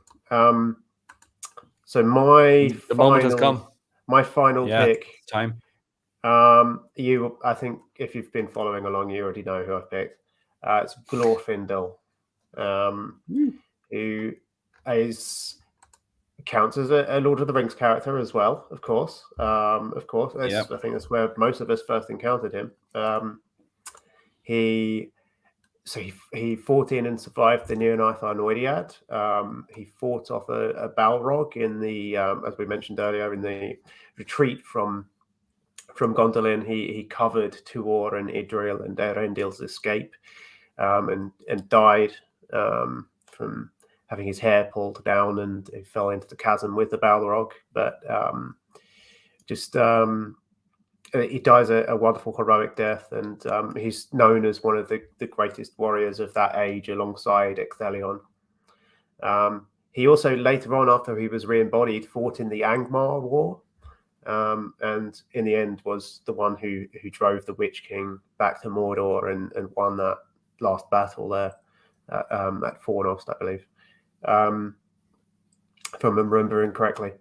Speaker 1: So my
Speaker 2: The moment has come.
Speaker 1: My final pick.
Speaker 3: It's time.
Speaker 1: I think if you've been following along, you already know who I've picked. It's Glorfindle, who counts as a Lord of the Rings character as well, of course. I think that's where most of us first encountered him. He fought in and survived the Neonathar Noidiad. He fought off a Balrog in the, as we mentioned earlier, in the retreat from Gondolin. He covered Tuor and Idril and Elendil's escape, and died from having his hair pulled down, and he fell into the chasm with the Balrog. But he dies a wonderful heroic death, and he's known as one of the greatest warriors of that age, alongside Ecthelion. He also later on, after he was re-embodied, fought in the Angmar War, and in the end was the one who drove the Witch King back to Mordor and won that last battle there at Fornost, I believe, if I'm remembering correctly.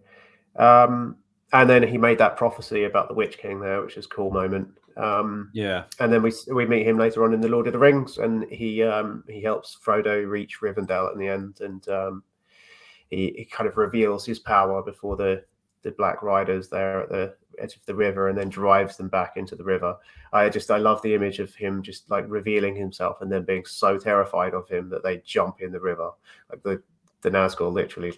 Speaker 1: And then he made that prophecy about the Witch King there, which is a cool moment. And then we meet him later on in the Lord of the Rings, and he helps Frodo reach Rivendell in the end, and he kind of reveals his power before the Black Riders there at the edge of the river, and then drives them back into the river. I love the image of him just like revealing himself and then being so terrified of him that they jump in the river, like the Nazgul literally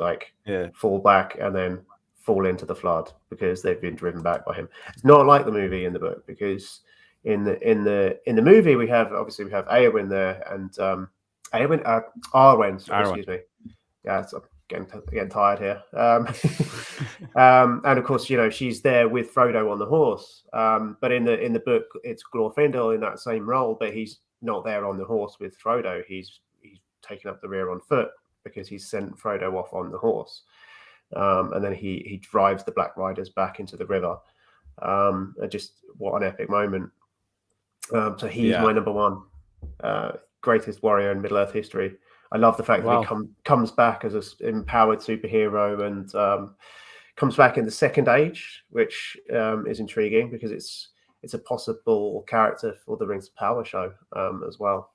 Speaker 1: fall back and then fall into the flood because they've been driven back by him. It's not like the movie in the book, because in the movie we have Eowyn there, and Arwen, excuse me. Yeah, it's getting tired here. And of course, she's there with Frodo on the horse. But in the book, it's Glorfindle in that same role, but he's not there on the horse with Frodo. He's taken up the rear on foot because he's sent Frodo off on the horse. And then he drives the Black Riders back into the river. And just what an epic moment. So he's my number one, greatest warrior in Middle Earth history. I love the fact that he comes back as an empowered superhero, and comes back in the Second Age, which is intriguing because it's a possible character for the Rings of Power show as well.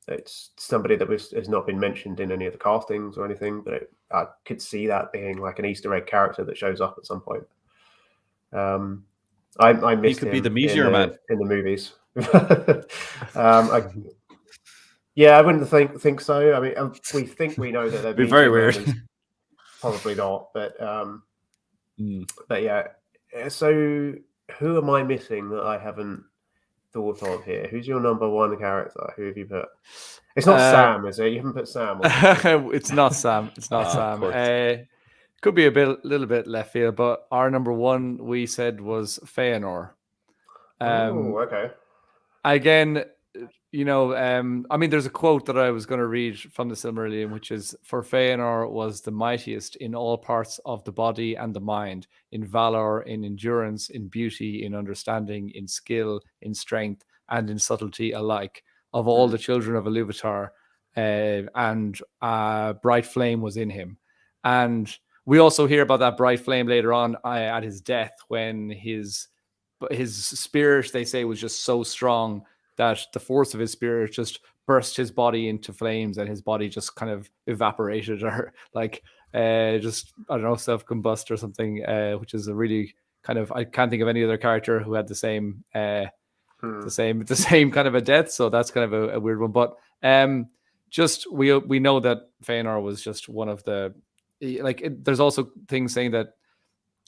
Speaker 1: It's somebody that has not been mentioned in any of the castings or anything, but I could see that being like an Easter egg character that shows up at some point. I missed him. He could be the Meteor Man in the movies. I wouldn't think so. I mean, we think we know that they'd
Speaker 3: be very weird.
Speaker 1: Probably not, but yeah. So who am I missing that I haven't thought of here? Who's your number one character? Who have you put? It's not Sam, is it? You haven't put Sam on.
Speaker 2: It's not Sam. It's not Sam. Could be a little bit left field, but our number one we said was Feanor.
Speaker 1: Okay.
Speaker 2: Again, I mean, there's a quote that I was going to read from the Silmarillion, which is, "For Feanor was the mightiest in all parts of the body and the mind, in valor, in endurance, in beauty, in understanding, in skill, in strength, and in subtlety alike, of all the children of Iluvatar, and bright flame was in him." And we also hear about that bright flame later on at his death, when his spirit, they say, was just so strong that the force of his spirit just burst his body into flames, and his body just kind of evaporated, or self-combust or something, which is a really kind of, I can't think of any other character who had the same the same kind of a death. So that's kind of a weird one. But just we know that Feanor was just one of the, there's also things saying that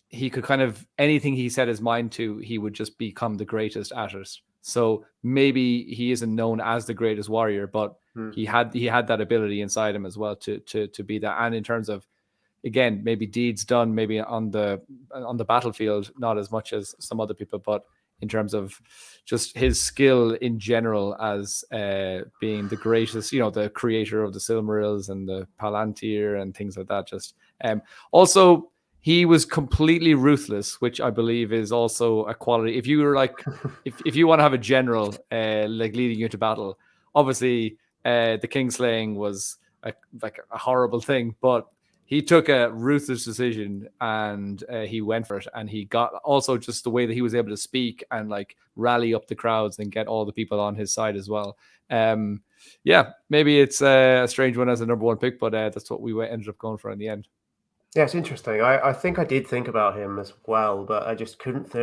Speaker 2: he could kind of, anything he set his mind to, he would just become the greatest at it. So maybe he isn't known as the greatest warrior, but he had that ability inside him as well to be that. And in terms of, again, maybe deeds done, maybe on the battlefield, not as much as some other people, but in terms of just his skill in general as being the greatest, the creator of the Silmarils and the Palantir and things like that. Just also, he was completely ruthless, which I believe is also a quality. If you were if you want to have a general leading you to battle, obviously the Kingslaying was a horrible thing, but he took a ruthless decision and he went for it. And he got also just the way that he was able to speak and like rally up the crowds and get all the people on his side as well. Yeah, maybe it's a strange one as a number one pick, but that's what we ended up going for in the end.
Speaker 1: Yeah, it's interesting. I think I did think about him as well, but I just couldn't.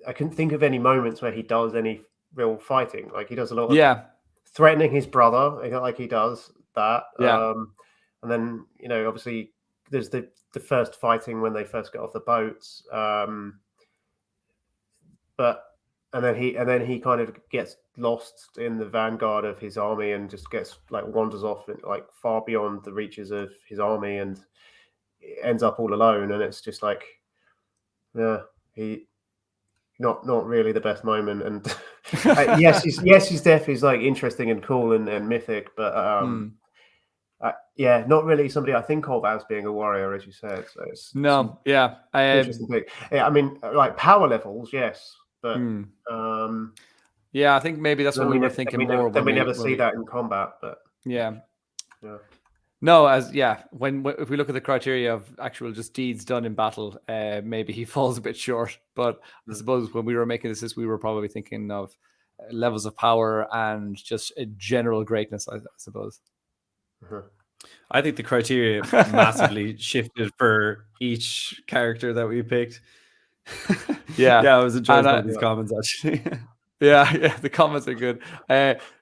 Speaker 1: I couldn't think of any moments where he does any real fighting. Like he does a lot of threatening his brother, like he does that.
Speaker 2: Yeah.
Speaker 1: And then obviously there's the first fighting when they first get off the boats. And then he kind of gets lost in the vanguard of his army and just gets like wanders off like far beyond the reaches of his army and ends up all alone. And it's just like, yeah, he not really the best moment. And yes, his death is like interesting and cool and mythic, but yeah, not really somebody I think of as being a warrior, as you said. So it's interesting pick. Yeah, I mean, like power levels, yes. But
Speaker 2: yeah, I think maybe that's what we were thinking more.
Speaker 1: Then we never see that in combat, but
Speaker 2: yeah. No, if we look at the criteria of actual just deeds done in battle, maybe he falls a bit short. But I suppose when we were making this, we were probably thinking of levels of power and just a general greatness, I suppose.
Speaker 3: I think the criteria massively shifted for each character that we picked.
Speaker 2: Yeah,
Speaker 3: I was enjoying these comments actually.
Speaker 2: Yeah, the comments are good.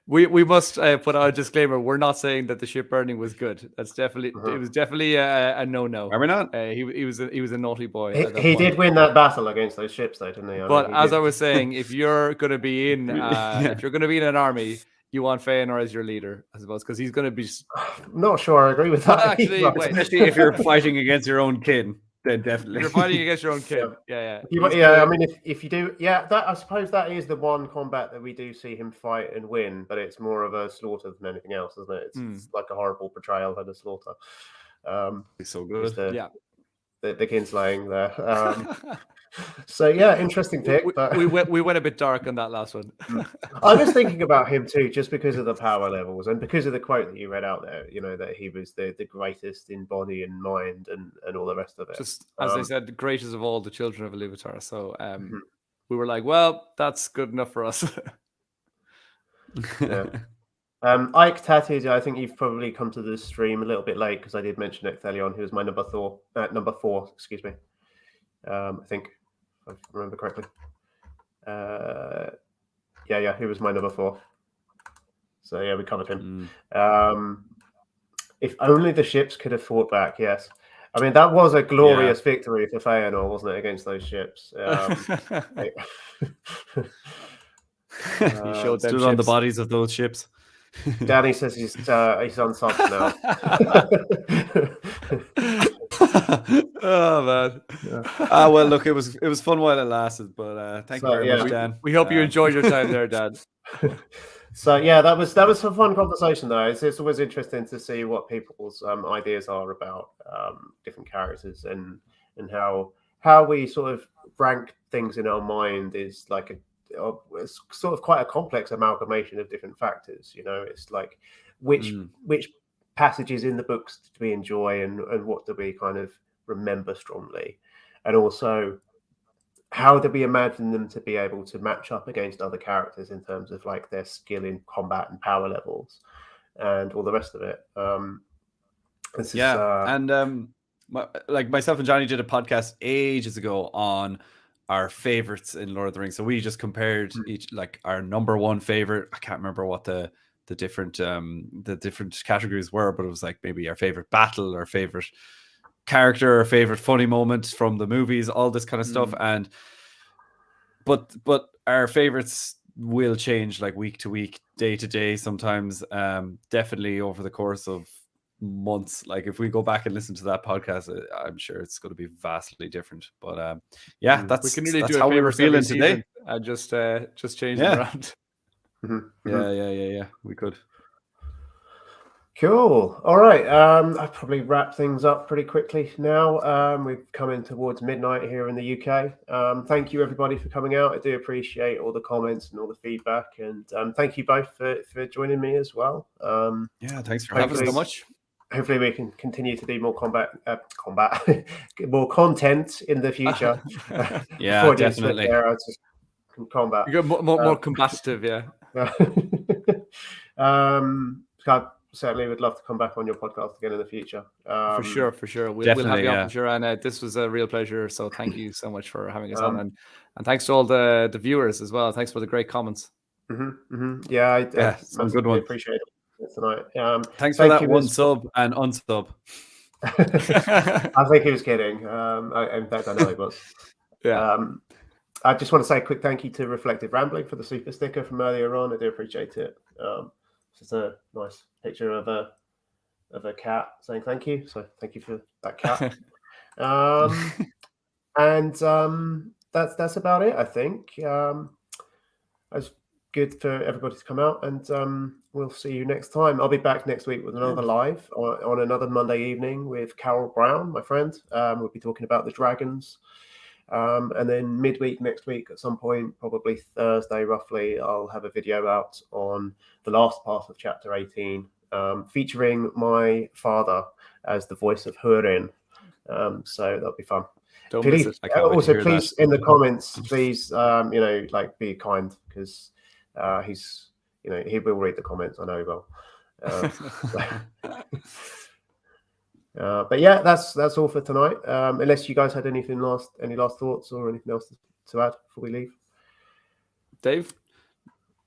Speaker 2: We must put out a disclaimer. We're not saying that the ship burning was good. That's definitely it was definitely a no.
Speaker 3: Are we not?
Speaker 2: He was a naughty boy.
Speaker 1: He did win that battle against those ships, though, didn't he?
Speaker 2: I was saying, if you're going to be in an army, you want Feanor as your leader, I suppose, because he's going to be.
Speaker 1: I'm not sure I agree with that.
Speaker 2: Actually,
Speaker 3: especially if you're fighting against your own kin. Then definitely,
Speaker 2: you're fighting against your own kid. Yeah.
Speaker 1: I mean, if you do, that I suppose that is the one combat that we do see him fight and win, but it's more of a slaughter than anything else, isn't it? It's like a horrible portrayal of a slaughter.
Speaker 3: It's so good.
Speaker 1: The kinslaying there. So yeah, interesting pick. But
Speaker 2: we went a bit dark on that last one.
Speaker 1: I was thinking about him too, just because of the power levels and because of the quote that you read out there. That he was the greatest in body and mind and all the rest of it.
Speaker 2: Just as they said, the greatest of all the children of Iluvatar. So we were like, well, that's good enough for us.
Speaker 1: Yeah. Ike Tatted, I think you've probably come to the stream a little bit late because I did mention Ecthelion, who was my number 4, excuse me. I think, if I remember correctly. He was my number 4. So yeah, we covered him. If only the ships could have fought back, yes. I mean, that was a glorious victory for Feanor, wasn't it, against those ships?
Speaker 2: He showed them
Speaker 3: stood on the bodies of those ships.
Speaker 1: Danny says he's unsubbed now.
Speaker 2: Oh man.
Speaker 3: Well, look, it was fun while it lasted, but thank you very much, Dan.
Speaker 2: We hope you enjoyed your time there, Dan.
Speaker 1: So yeah, that was a fun conversation though. It's always interesting to see what people's ideas are about different characters and how we sort of rank things in our mind is like it's sort of quite a complex amalgamation of different factors. It's like which passages in the books do we enjoy and what do we kind of remember strongly, and also how do we imagine them to be able to match up against other characters in terms of like their skill in combat and power levels and all the rest of it.
Speaker 3: Like myself and Johnny did a podcast ages ago on our favorites in Lord of the Rings. So we just compared each, like our number one favorite. I can't remember what the different categories were, but it was like maybe our favorite battle, our favorite character, our favorite funny moment from the movies, all this kind of stuff. And but our favorites will change like week to week, day to day, sometimes definitely over the course of months. Like if we go back and listen to that podcast, I'm sure it's going to be vastly different. But that's how we were feeling today.
Speaker 2: I just change them around.
Speaker 3: Yeah, we could.
Speaker 1: Cool. All right. I'll probably wrap things up pretty quickly now. We've come in towards midnight here in the UK. Thank you everybody for coming out. I do appreciate all the comments and all the feedback, and thank you both for joining me as well.
Speaker 3: Thanks for having us so much.
Speaker 1: hopefully we can continue to do more more content in the future.
Speaker 3: Yeah, definitely.
Speaker 1: There, I just combat.
Speaker 2: You got more combative, yeah.
Speaker 1: I certainly would love to come back on your podcast again in the future.
Speaker 2: For sure. We'll have you on for sure. And this was a real pleasure. So thank you so much for having us on, and thanks to all the viewers as well. Thanks for the great comments.
Speaker 1: Yeah,
Speaker 3: some good ones.
Speaker 1: Appreciate it tonight.
Speaker 3: Thanks for that one sub and unsub.
Speaker 1: I think he was kidding. In fact, I know he was.
Speaker 2: Yeah.
Speaker 1: I just want to say a quick thank you to Reflective Rambling for the super sticker from earlier on. I do appreciate it. It's just a nice picture of a cat saying thank you. So thank you for that cat. And that's about it, I think. It's good for everybody to come out, and we'll see you next time. I'll be back next week with another live on another Monday evening with Carol Brown, my friend. We'll be talking about the dragons. And then midweek next week at some point, probably Thursday roughly, I'll have a video out on the last part of chapter 18, featuring my father as the voice of Hurin. So that'll be fun. Please in the comments, please, be kind, because he's, he will read the comments. I know he will. But yeah, that's all for tonight. Unless you guys had any last thoughts or anything else to add before we leave.
Speaker 2: Dave?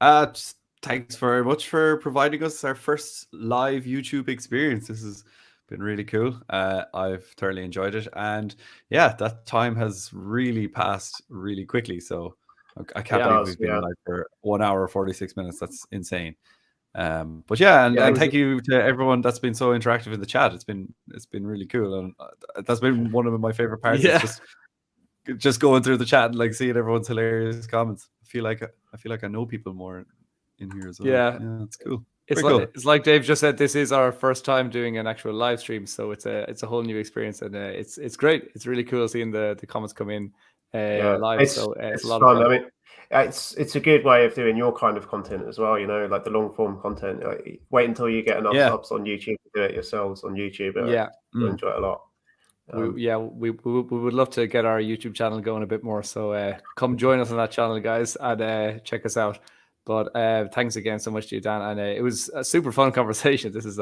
Speaker 3: Just thanks very much for providing us our first live YouTube experience. This has been really cool. I've thoroughly enjoyed it, and yeah, that time has really passed really quickly. So I can't believe we've been live for 1 hour 46 minutes. That's insane. But yeah, and thank you to everyone that's been so interactive in the chat. It's been really cool, and that's been one of my favorite parts.
Speaker 2: Yeah.
Speaker 3: Just going through the chat and seeing everyone's hilarious comments. I feel like I know people more in here as well.
Speaker 2: Yeah,
Speaker 3: it's cool.
Speaker 2: It's like Dave just said, this is our first time doing an actual live stream, so it's a whole new experience, and it's great. It's really cool seeing the comments come in live. It's a lot of fun.
Speaker 1: I mean, it's a good way of doing your kind of content as well. Like the long form content. Wait until you get enough subs on YouTube to do it yourselves on YouTube. You'll enjoy it a lot.
Speaker 2: We would love to get our YouTube channel going a bit more. So come join us on that channel, guys, and check us out. But thanks again so much to you, Dan. And it was a super fun conversation. This is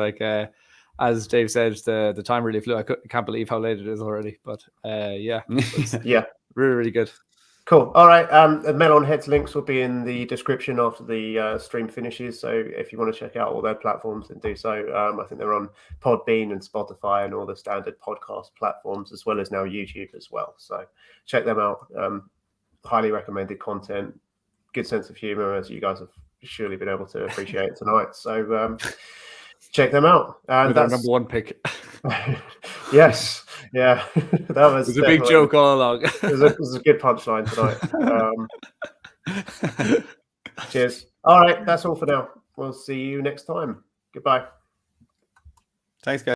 Speaker 2: as Dave said, the time really flew. I can't believe how late it is already. But really, really good.
Speaker 1: Cool. All right. The Melon Heads links will be in the description after the stream finishes. So if you want to check out all their platforms, then do so. I think they're on Podbean and Spotify and all the standard podcast platforms, as well as now YouTube as well. So check them out. Highly recommended content. Good sense of humor, as you guys have surely been able to appreciate tonight. So check them out. And
Speaker 2: that's our number one pick.
Speaker 1: Yes. Yeah, that was
Speaker 2: a big joke all along.
Speaker 1: It was a good punchline tonight. Cheers. All right, that's all for now. We'll see you next time. Goodbye.
Speaker 3: Thanks, guys.